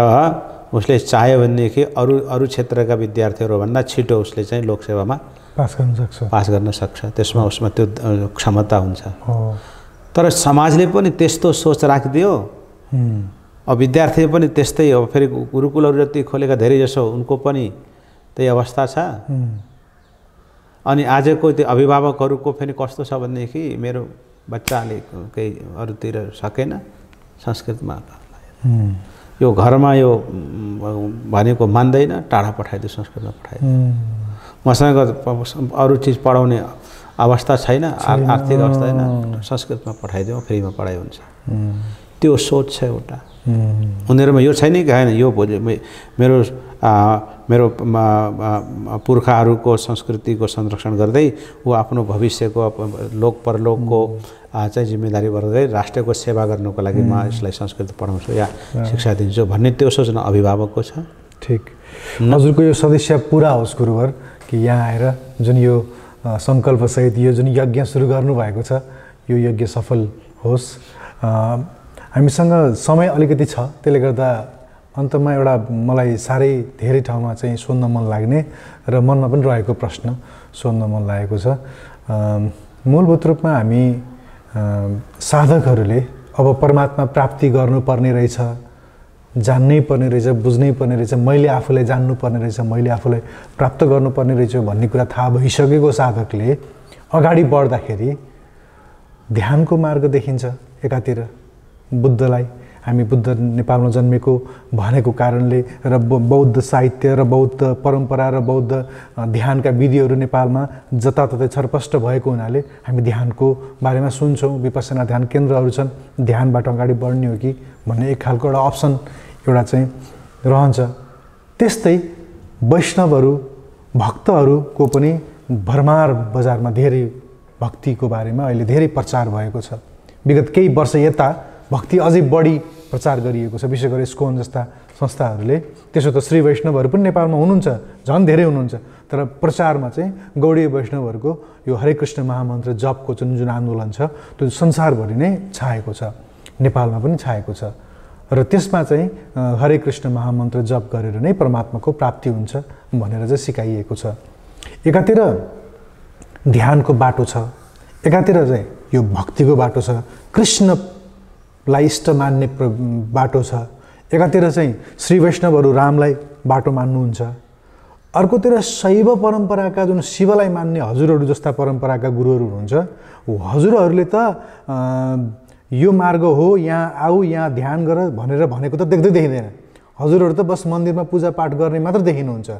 उसले चाह्यो भनेदेखि अरू क्षेत्रका विद्यार्थीहरूभन्दा छिटो उसले चाहिँ लोकसेवामा पास गर्न सक्छ। त्यसमा उसमा त्यो क्षमता हुन्छ। तर समाजले पनि त्यस्तो सोच राखिदियो, अब विद्यार्थी पनि त्यस्तै हो। फेरि गुरुकुलहरू जति खोलेका धेरै जसो उनको पनि त्यही अवस्था छ। अनि आजको त्यो अभिभावकहरूको फेरि कस्तो छ भनेदेखि मेरो बच्चाले केही अरूतिर सकेन संस्कृतमा, यो घरमा यो भनेको मान्दैन, टाढा पठाइदियो, संस्कृतमा पठाइदियो। मसँग अरू चिज पढाउने अवस्था छैन, आर्थिक अवस्था छैन, संस्कृतमा पठाइदियो, फ्रीमा पढाइ हुन्छ। त्यो सोच छ एउटा उनीहरूमा। यो छैन कि होइन यो मेरो मेरो पुर्खाहरूको संस्कृतिको संरक्षण गर्दै ऊ आफ्नो भविष्यको लोक परलोकको चाहिँ जिम्मेदारी गर्दै राष्ट्रको सेवा गर्नको लागि म यसलाई संस्कृत पढाउँछु या शिक्षा दिन्छु भन्ने त्यो सोच्न अभिभावकको छ। ठिक। हजुरको यो सदस्य पुरा होस् गुरुवर कि यहाँ आएर जुन यो सङ्कल्पसहित यो जुन यज्ञ सुरु गर्नुभएको छ यो यज्ञ सफल होस्। हामीसँग समय अलिकति छ, त्यसले गर्दा अन्तमा एउटा मलाई साह्रै धेरै ठाउँमा चाहिँ सोध्न मन लाग्ने र मनमा पनि रहेको प्रश्न सोध्न मन लागेको छ। मूलभूत रूपमा हामी साधकहरूले अब परमात्मा प्राप्ति गर्नुपर्ने रहेछ, जान्नै पर्ने रहेछ, बुझ्नै पर्ने रहेछ, मैले आफूलाई जान्नुपर्ने रहेछ, मैले आफूलाई प्राप्त गर्नुपर्ने रहेछ भन्ने कुरा थाहा भइसकेको साधकले अगाडि बढ्दाखेरि ध्यानको मार्ग देखिन्छ। एकातिर बुद्धलाई हामी बुद्ध नेपालमा जन्मेको भनेको कारणले र बौद्ध साहित्य र बौद्ध परम्परा र बौद्ध ध्यानका विधिहरू नेपालमा जताततै छरपष्ट भएको हुनाले हामी ध्यानको बारेमा सुन्छौँ। विपश्यना ध्यान केन्द्रहरू छन्, ध्यानबाट अगाडि बढ्ने हो कि भन्ने एक खालको एउटा अप्सन एउटा चाहिँ रहन्छ। त्यस्तै वैष्णवहरू भक्तहरूको पनि भरमार बजारमा धेरै भक्तिको बारेमा अहिले धेरै प्रचार भएको छ। विगत केही वर्ष यता भक्ति अझै बढी प्रचार गरिएको छ, विशेष गरी इस्कोन जस्ता संस्थाहरूले। त्यसो त श्री वैष्णवहरू पनि नेपालमा हुनुहुन्छ, झन् धेरै हुनुहुन्छ। तर प्रचारमा चाहिँ गौडीय वैष्णवहरूको यो हरे कृष्ण महामन्त्र जपको जुन आन्दोलन छ त्यो संसारभरि नै छाएको छ, नेपालमा पनि छाएको छ। र त्यसमा चाहिँ हरे कृष्ण महामन्त्र जप गरेर नै परमात्माको प्राप्ति हुन्छ भनेर चाहिँ सिकाइएको छ। एकातिर ध्यानको बाटो छ, एकातिर चाहिँ यो भक्तिको बाटो छ, कृष्णलाई इष्ट मान्ने बाटो छ। एकातिर चाहिँ श्री वैष्णवहरू रामलाई बाटो मान्नुहुन्छ, अर्कोतिर शैव परम्पराका जुन शिवलाई मान्ने हजुरहरू जस्ता परम्पराका गुरुहरू हुनुहुन्छ, हजुरहरूले त यो मार्ग हो, यहाँ आऊ, यहाँ ध्यान गर भनेर भनेको त देख्दै देखिँदैन। हजुरहरू त बस मन्दिरमा पूजापाठ गर्ने मात्र देखिनुहुन्छ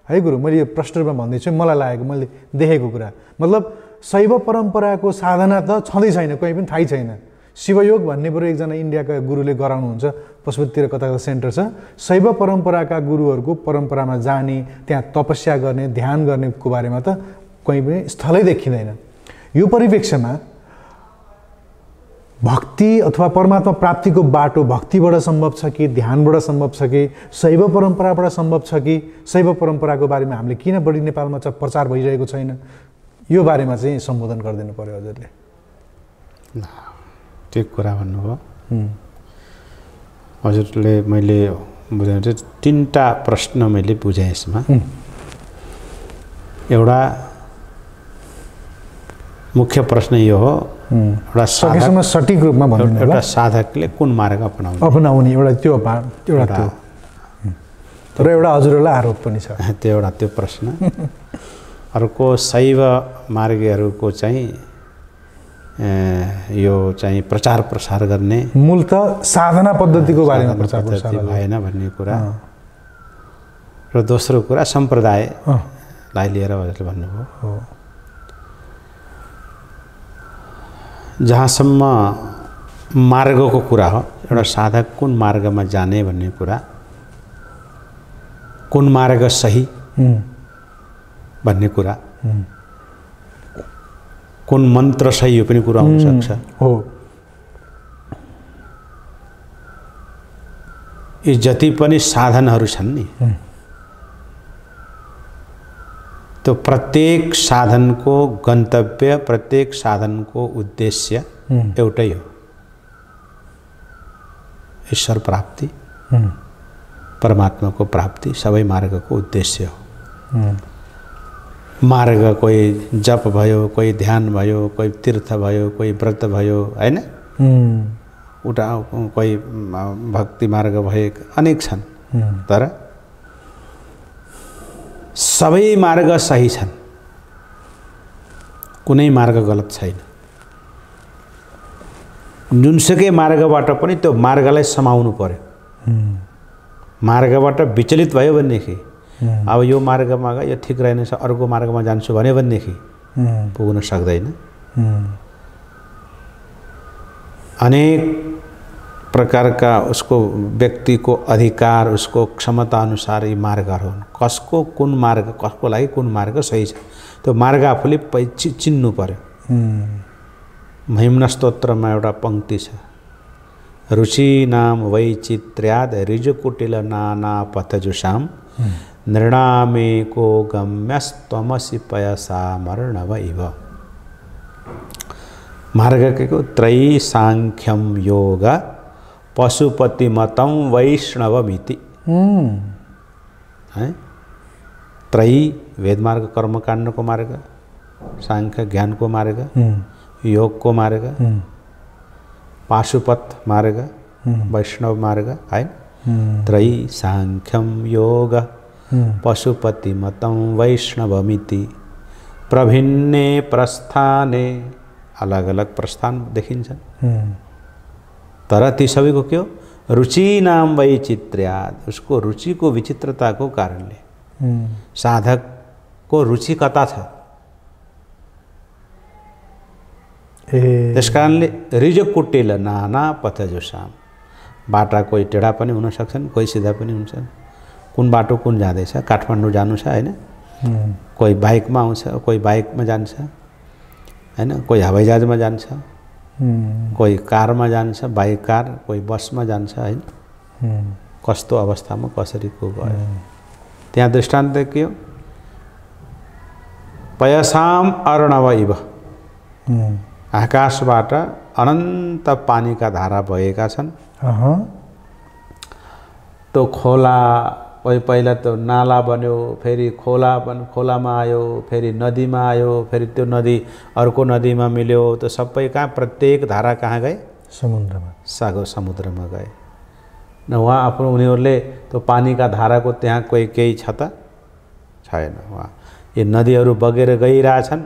है गुरु। मैले यो प्रष्ट रूपमा भन्दैछु, मलाई लागेको, मैले देखेको कुरा। मतलब शैव परम्पराको साधना त छँदै छैन, कहीँ पनि थाहै छैन। शिवयोग भन्ने बरु एकजना इन्डियाका गुरुले गराउनुहुन्छ, पशुपतितिर कता कता सेन्टर छ। शैव परम्पराका गुरुहरूको परम्परामा जाने, त्यहाँ तपस्या गर्ने, ध्यान गर्नेको बारेमा त कहीँ पनि स्थलै देखिँदैन। यो परिप्रेक्ष्यमा भक्ति अथवा परमात्मा प्राप्तिको बाटो भक्तिबाट सम्भव छ कि ध्यानबाट सम्भव छ कि शैव परम्पराबाट सम्भव छ कि शैव परम्पराको बारेमा हामीले किन बढी नेपालमा प्रचार भइरहेको छैन, यो बारेमा चाहिँ सम्बोधन गरिदिनु पर्यो हजुरले। ठिक कुरा भन्नुभयो हजुरले। मैले बुझाउनु चाहिँ तीनटा प्रश्न मैले बुझेँ यसमा। एउटा मुख्य प्रश्न यो हो, एउटा सकेसम्म सठिक रूपमा भन्नु, एउटा साधकले कुन मार्ग अपनाउने एउटा त्यो तर एउटा हजुरलाई आरोप पनि छ त्यो एउटा त्यो प्रश्न। अर्को शैव मार्गीहरूको चाहिँ यो चाहिँ प्रचार प्रसार गर्ने, मूल त साधना पद्धतिको बारेमा प्रचार प्रसार भएन भन्ने कुरा। र दोस्रो कुरा सम्प्रदायलाई लिएर हजुरले भन्नुभयो। जहाँसम्म मार्गको कुरा हो, एउटा साधक कुन मार्गमा जाने भन्ने कुरा, कुन मार्ग सही भन्ने कुरा, कुन मन्त्र सही यो पनि कुरा हुन सक्छ हो। यी जति पनि साधनहरू छन् नि, तो प्रत्येक साधनको गन्तव्य, प्रत्येक साधनको उद्देश्य एउटै हो, ईश्वर प्राप्ति, परमात्माको प्राप्ति सबै मार्गको उद्देश्य हो। मार्ग कोही जप भयो, कोही ध्यान भयो, कोही तीर्थ भयो, कोही व्रत भयो, हैन? उता कोही भक्ति मार्ग भए अनेक छन्, तर सबै मार्ग सही छन्, कुनै मार्ग गलत छैन। जुनसुकै मार्गबाट पनि त्यो मार्गलाई समाउनु पर्यो। मार्गबाट विचलित भयो भनेदेखि अब यो मार्गमा गए यो ठिक रहेनछ, अर्को मार्गमा जान्छु भन्यो भनेदेखि पुग्न सक्दैन। अनेक प्रकारका उसको व्यक्तिको अधिकार, उसको क्षमता अनुसार यी मार्गहरू हुन्। कसको कुन मार्ग, कसको लागि कुन मार्ग सही छ, त्यो मार्ग आफूले चिन्नु पर्यो। महिम्न स्तोत्रमा एउटा पंक्ति छ, रुचिनाम वैचित्र्याद ऋजुकुटिल नाना पथजुषाम नृणामेको गम्यस्त्वमसि पयसा मर्णव इव। मार्ग के को त्रयी सांख्यम योग पशुपति मतम वैष्णवमिति। है त्रयी वेद मार्ग, कर्मकाण्ड को मार्ग, सांख्य ज्ञान को मार्ग, योग को मार्ग, पाशुपत मार्ग, वैष्णव मार्ग, है। त्रयी सांख्यम योग पशुपति मतम वैष्णवमिति। प्रभिन्ने प्रस्थाने, अलग अलग प्रस्थान देखिन्छन्, तर ती सबैको के हो, रुचि नाम वैचित्र्याद, उसको रुचि को विचित्रता को कारणले। साधक को रुचि कता छ, त्यस कारणले ऋजुकुटिल नाना पथजुषाम, बाटा कोही टेढा पनि हुन सक्छन्, कोही सिधा पनि हुन्छन्। कुन बाटो कुन जाँदैछ, काठमाडौँ जानु छ हैन, कोही बाइकमा आउँछ, कोही बाइकमा जान्छ हैन, कोही हवाईजहाजमा जान्छ, कोही कारमा जान्छ, बाइक कार, कोही बसमा जान्छ हैन। कस्तो अवस्थामा कसरी को गयो, त्यहाँ दृष्टान्त के हो, पयसाम अर्णव इव। आकाशबाट अनन्त पानीका धारा बहेका छन्। तो खोला, कोही पहिला त्यो नाला बन्यो, फेरि खोलामा आयो, फेरि नदीमा आयो, फेरि त्यो नदी अर्को नदीमा मिल्यो, तो सबै कहाँ, प्रत्येक धारा कहाँ गए, समुद्रमा, समुद्रमा गए। न वहाँ आफ्नो उनीहरूले त्यो पानीका धाराको त्यहाँ कोही केही छ त छैन। वहाँ यी नदीहरू बगेर गइरहेछन्,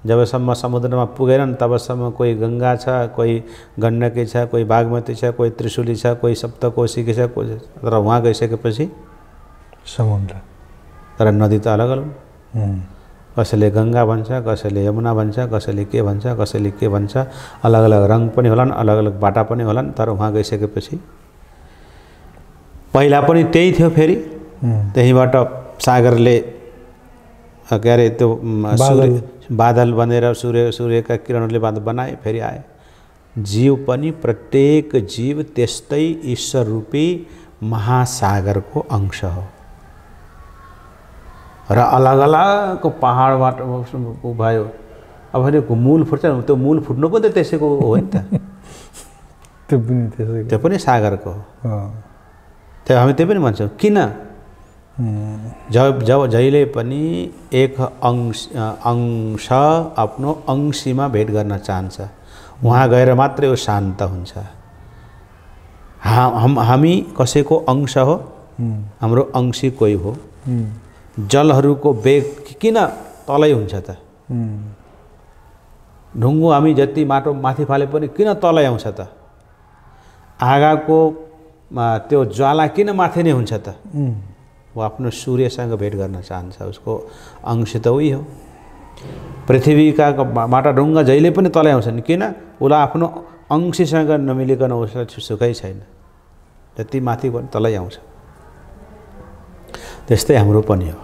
जबसम्म समुद्रमा पुगेनन् तबसम्म कोही गंगा छ, कोही गण्डकी छ, कोही बागमती छ, कोही त्रिशूली छ, कोही सप्तकोशी छ, कोही, तर वहाँ गइसकेपछि समुद्र। तर नदी त अलग अलग, कसैले गंगा भन्छ, कसैले यमुना भन्छ, कसैले के भन्छ, कसैले के भन्छ, अलग अलग रङ पनि होलान्, अलग अलग बाटा पनि होलान्। तर वहाँ गइसकेपछि पहिला पनि त्यही थियो, फेरि त्यहीबाट सागरले के अरे त्यो बादल बनेर सूर्यका किरणहरूले बादल बनाए, फेरि आए। जीव पनि, प्रत्येक जीव त्यस्तै ईश्वर रूपी महासागरको अंश हो। र अलग अलग पहाडबाट भयो, अब फेरि मूल फुट्छ, त्यो मूल फुट्नु पनि त त्यसैको हो नि त, त्यो पनि सागरको हो। त्यो हामी त्यही पनि भन्छौँ, किन जब जहिले पनि एक अंश आफ्नो अंशीमा भेट गर्न चाहन्छ, वहाँ गएर मात्रै वो शान्त हुन्छ। हामी कसैको अंश हो, हाम्रो अंशी कोही हो। जलहरूको वेग किन तलै हुन्छ त, ढुङ्गो हामी जति माटो माथि फाले पनि किन तलै आउँछ त, आगाको त्यो ज्वाला किन माथि नै हुन्छ त, वो आफ्नो सूर्यसँग भेट गर्न चाहन्छ, उसको अंश त उही हो। पृथ्वीका माटा ढुङ्गा जहिले पनि तलै आउँछन्, किन, उसलाई आफ्नो अंशीसँग नमिलिकन उसलाई सुखै छैन, जति माथि पनि तलै आउँछ। त्यस्तै हाम्रो पनि हो,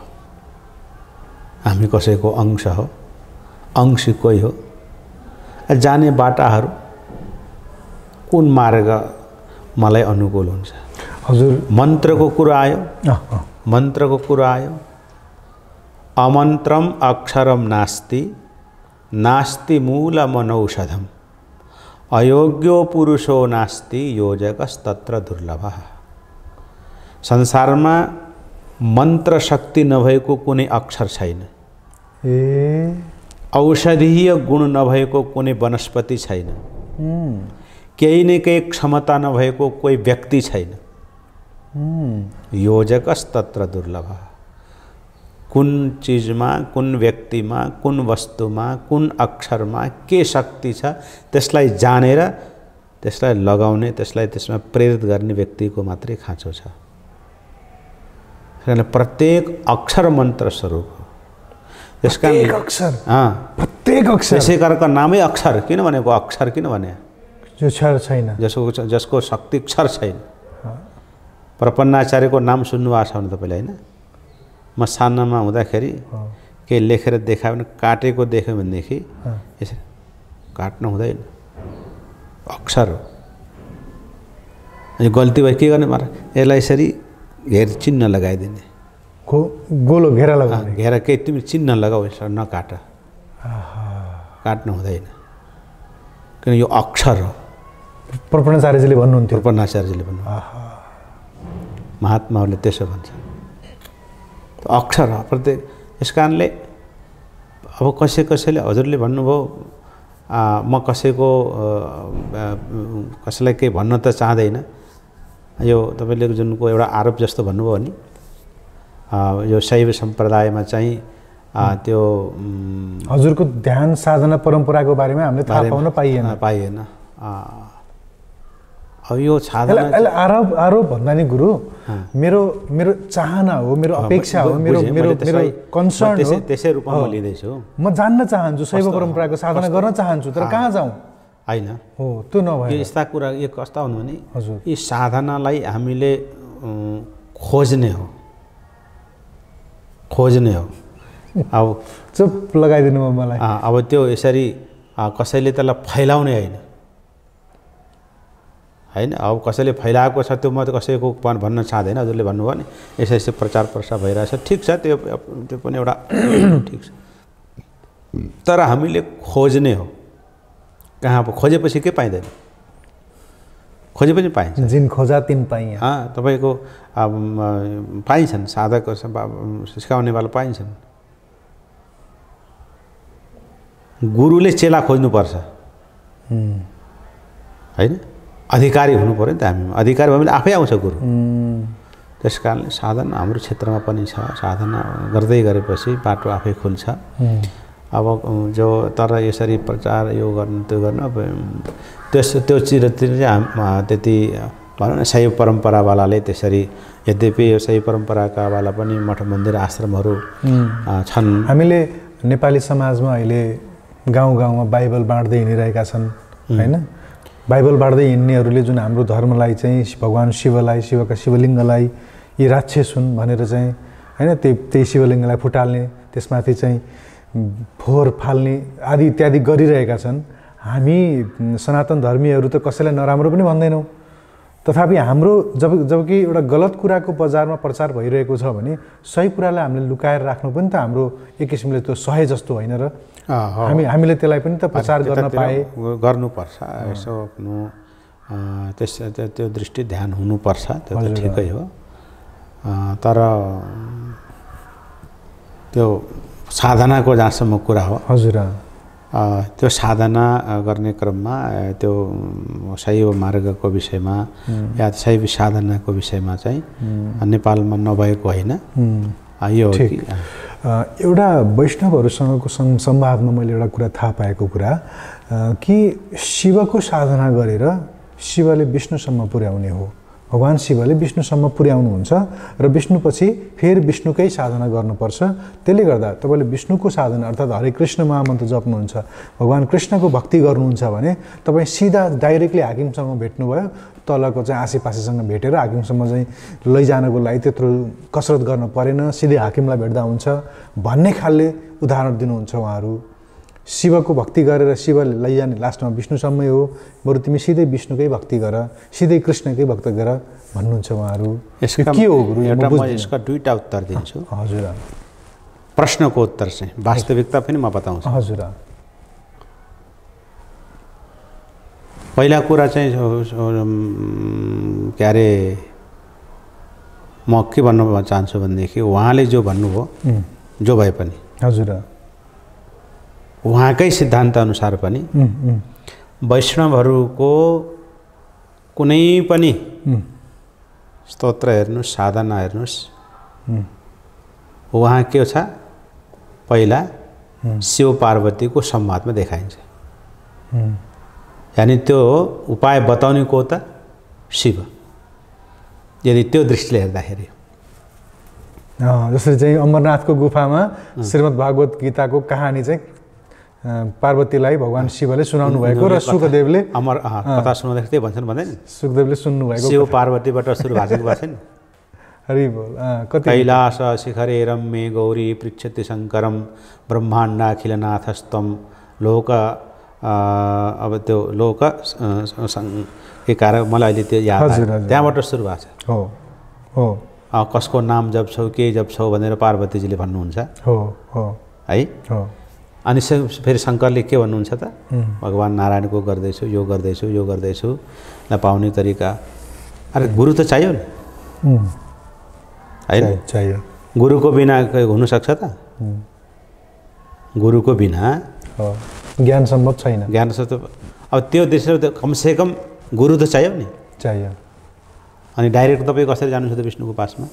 हामी कसैको अंश हो, अंशी कोही हो। जाने बाटाहरू कुन मार्ग मलाई अनुकूल हुन्छ। हजुर, मन्त्रको कुरा आयो, मन्त्रको कुरा आयो, अमन्त्रम अक्षरम नास्ति नास्ति मूलमनौषधम अयोग्यो पुरुषो नास्ति योजकस्तत्र दुर्लभः। संसारमा मन्त्र शक्ति नभएको कुनै अक्षर छैन, औषधीय गुण नभएको कुनै वनस्पति छैन, केही न केही क्षमता नभएको कोही व्यक्ति छैन। योजकस्तत्र दुर्लभः। कुन चीजमा, कुन व्यक्तिमा, कुन वस्तुमा, कुन अक्षरमा के शक्ति छ त्यसलाई जानेर त्यसलाई लगाउने, त्यसलाई त्यसमा प्रेरित गर्ने व्यक्तिको मात्रै खाँचो छ। किनभने प्रत्येक अक्षर मन्त्र स्वरूप हो। त्यसका प्रत्येक अक्षर, त्यसै कारणको नामै अक्षर किन भनेको? अक्षर किन भने? जो क्षर छैन, जसको शक्ति क्षर छैन। प्रपन्नाचार्यको नाम सुन्नुभएको छ भने तपाईँले होइन? म सानोमा हुँदाखेरि केही लेखेर देखायो भने काटेको देख्यो भनेदेखि यसरी काट्नु हुँदैन, अक्षर हो। अनि गल्ती भयो के गर्ने? मारा यसलाई यसरी चिन्ह लगाइदिने, गोलो घेरा लगाउने, घेरा केही तिमी चिन्ह लगाऊ, यसलाई नकाट, काट्नु हुँदैन, किन यो अक्षर हो। प्रपन्नाचार्यजीले भन्नुहुन्थ्यो। प्रपन्नाचार्यजीले भन्नु, महात्माहरूले त्यसो भन्छ, अक्षर हो प्रत्येक। यस कारणले अब कसैले हजुरले भन्नुभयो म कसैलाई केही भन्न त चाहँदैन, यो तपाईँले जुनको एउटा आरोप जस्तो भन्नुभयो नि, यो शैव सम्प्रदायमा चाहिँ त्यो हजुरको ध्यान साधना परम्पराको बारेमा हामीले थाहा पाउन पाइएन। अब यो साधना आरोप भन्दा नि गुरु, मेरो चाहना हो, मेरो अपेक्षा हो, मेरो कन्सर्न हो, त्यसै रूपमा म लिँदैछु। म जान्न चाहन्छु, शैव परम्पराको साधना गर्न चाहन्छु, तर कहाँ जाउँ? होइन हो त्यो नभए यस्ता कुरा यो कस्ता हुनु भने हजुर यी साधनालाई हामीले खोज्ने हो। अब चुप लगाइदिनु भयो मलाई। अब त्यो यसरी कसैले त्यसलाई फैलाउने होइन। अब कसैले फैलाएको छ त्यो म त कसैको भन्न चाहँदैन। हजुरले भन्नुभयो नि यसै प्रचार प्रसार भइरहेछ, ठिक छ, त्यो पनि एउटा ठिक छ, तर हामीले खोज्ने हो। कहाँ खोजेपछि के पाइँदैन? खोजेपछि पाइन्छ। जिन खोजा तिन पाइए। तपाईँको पाइन्छन्, साधक सिकाउनेवाला पाइन्छन्। गुरुले चेला खोज्नुपर्छ होइन, अधिकारी हुनु पऱ्यो नि त। हामी अधिकारी भयो भने आफै आउँछ गुरु। त्यस कारणले साधना हाम्रो क्षेत्रमा पनि छ। साधना गर्दै गरेपछि बाटो आफै खुल्छ। अब जो तर यसरी प्रचार यो गर्नु त्यो गर्नु, अब त्यो चिरतिर चाहिँ त्यति भनौँ न शैव परम्परावालाले त्यसरी, यद्यपि यो शैव परम्पराका वाला पनि मठ मन्दिर आश्रमहरू छन्। हामीले नेपाली समाजमा अहिले गाउँ गाउँमा बाइबल बाँड्दै हिँडिरहेका छन् होइन। बाइबल बाँड्दै हिँड्नेहरूले जुन हाम्रो धर्मलाई चाहिँ भगवान् शिवलाई, शिवका शिवलिङ्गलाई यी राक्षस हुन् भनेर चाहिँ होइन, त्यही शिवलिङ्गलाई फुटाल्ने, त्यसमाथि चाहिँ फोहोर फाल्ने आदि इत्यादि गरिरहेका छन्। हामी सनातन धर्मीहरू त कसैलाई नराम्रो पनि भन्दैनौँ, तथापि हाम्रो जबकि एउटा गलत कुराको बजारमा प्रचार भइरहेको छ भने सही कुरालाई हामीले लुकाएर राख्नु पनि त हाम्रो एक किसिमले त्यो सहे जस्तो होइन र। हामीले त्यसलाई पनि त प्रचार गर्न गर्नुपर्छ। यसो आफ्नो त्यो दृष्टि ध्यान हुनुपर्छ, त्यो त ठिकै हो। तर त्यो साधनाको जहाँसम्म कुरा हो हजुर, त्यो साधना गर्ने क्रममा त्यो शैव मार्गको विषयमा या शैव साधनाको विषयमा चाहिँ नेपालमा नभएको होइन। यो एउटा वैष्णवहरूसँगको संवादमा मैले एउटा कुरा थाहा पाएको कुरा कि शिवको साधना गरेर शिवले विष्णुसम्म पुर्याउने हो। भगवान् शिवले विष्णुसम्म पुर्याउनुहुन्छ र विष्णुपछि फेरि विष्णुकै साधना गर्नुपर्छ। त्यसले गर्दा तपाईँले विष्णुको साधना अर्थात् हरे कृष्ण महामन्त्र जप्नुहुन्छ, भगवान् कृष्णको भक्ति गर्नुहुन्छ भने तपाईँ सिधा डाइरेक्टली हाकिमसँग भेट्नुभयो, तलको चाहिँ आसेपासेसँग भेटेर हाकिमसम्म चाहिँ लैजानको लागि त्यत्रो कसरत गर्न परेन, सिधै हाकिमलाई भेट्दा हुन्छ भन्ने खालले उदाहरण दिनुहुन्छ उहाँहरू। शिवको भक्ति गरेर शिवले लैजाने लास्टमा विष्णुसम्मै हो, बरु तिमी सिधै विष्णुकै भक्ति गर, सिधै कृष्णकै भक्ति गर भन्नुहुन्छ उहाँहरू। यसका के हो गुरु? म यसका दुईटा उत्तर दिन्छु। हजुर, प्रश्नको उत्तर चाहिँ वास्तविकता पनि म बताउँछु। हजुर। पहिला कुरा चाहिँ के अरे म के भन्न चाहन्छु भनेदेखि उहाँले जो भन्नुभयो जो भए पनि हजुर उहाँकै सिद्धान्त अनुसार पनि वैष्णवहरूको कुनै पनि स्तोत्र हेर्नुहोस्, साधना हेर्नुहोस्, वहाँ के छ पहिला शिव पार्वतीको संवादमा देखाइन्छ। यानी त्यो उपाय बताउने को त शिव, यदि त्यो दृष्टिले हेर्दाखेरि। जसरी चाहिँ अमरनाथको गुफामा श्रीमद् भागवत गीताको कहानी चाहिँ पार्वतीलाई भगवान शिवले सुनाउनु भएको र सुखदेवले अमर कथा सुनाउँदाखेरि त्यही भन्छन् भन्दैन, सुखदेवले सुन्नु भएको शिव पार्वतीबाट सुरु भएको भएको छैन। हरि बोल। कति कैलास शिखरे रम्ये गौरी पृच्छति शङ्करम ब्रह्माण्डाखिलनाथस्तम लोक अब त्यो लोक के कारण मलाई अहिले त्यो याद आयो, त्यहाँबाट सुरु भएको छ। हो हो। कसको नाम जप्छौ के जप्छौ भनेर पार्वतीजीले भन्नुहुन्छ हो हो है। हो। अनि फेरि शङ्करले के भन्नुहुन्छ त भगवान नारायणको गर्दैछु यो गर्दैछु यो गर्दैछु नपाउने तरिका। अरे गुरु त चाहियो नि होइन? चाहियो। गुरुको बिना हुनसक्छ त? गुरुको बिना ज्ञान सम्भव छैन। ज्ञान अब त्यो दृष्टिले त कमसेकम गुरु त चाहियो नि। चाहियो। अनि डाइरेक्ट तपाईँ कसरी जानुहुन्छ त विष्णुको पासमा?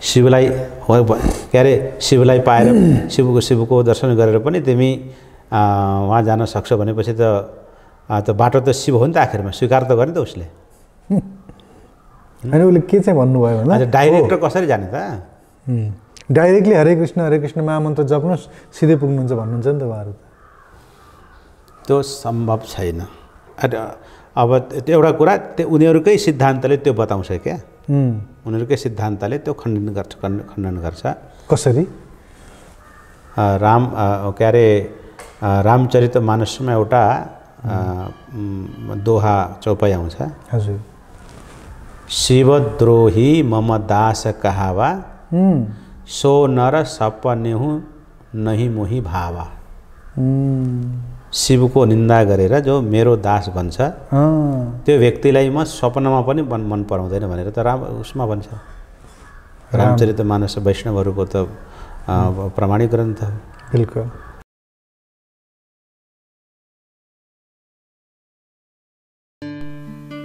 शिवलाई के अरे शिवलाई पाएर शिवको दर्शन गरेर पनि तिमी वहाँ जान सक्छौ भनेपछि त बाटो त शिव हो नि त, आखिरमा स्वीकार त गर्ने त उसले। अनि उसले के चाहिँ भन्नुभयो भन्दा डाइरेक्ट कसरी जाने त? डाइरेक्टली हरे कृष्ण महामन्त्र जप्नुहोस् सिधै पुग्नुहुन्छ भन्नुहुन्छ नि त उहाँहरू। त्यो सम्भव छैन। अब एउटा कुरा त्यो उनीहरूकै सिद्धान्तले त्यो बताउँछ क्या, उनीहरूकै सिद्धान्तले त्यो खण्डन गर्छ। कसरी? के अरे रामचरितमानसमा एउटा दोहा चौपाई आउँछ। हजुर। शिवद्रोही मम दास कहावा सो नर सपनेहु नहीं मोही भावा। शिवको निन्दा गरेर जो मेरो दास भन्छ त्यो व्यक्तिलाई म स्वप्नमा पनि मन पराउँदैन भनेर त उसमा भन्छ। रामचरितमानस वैष्णवहरूको त प्रमाणिक ग्रन्थ हो। बिल्कुल।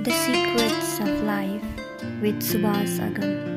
The Secrets of Life with Subhas Agam.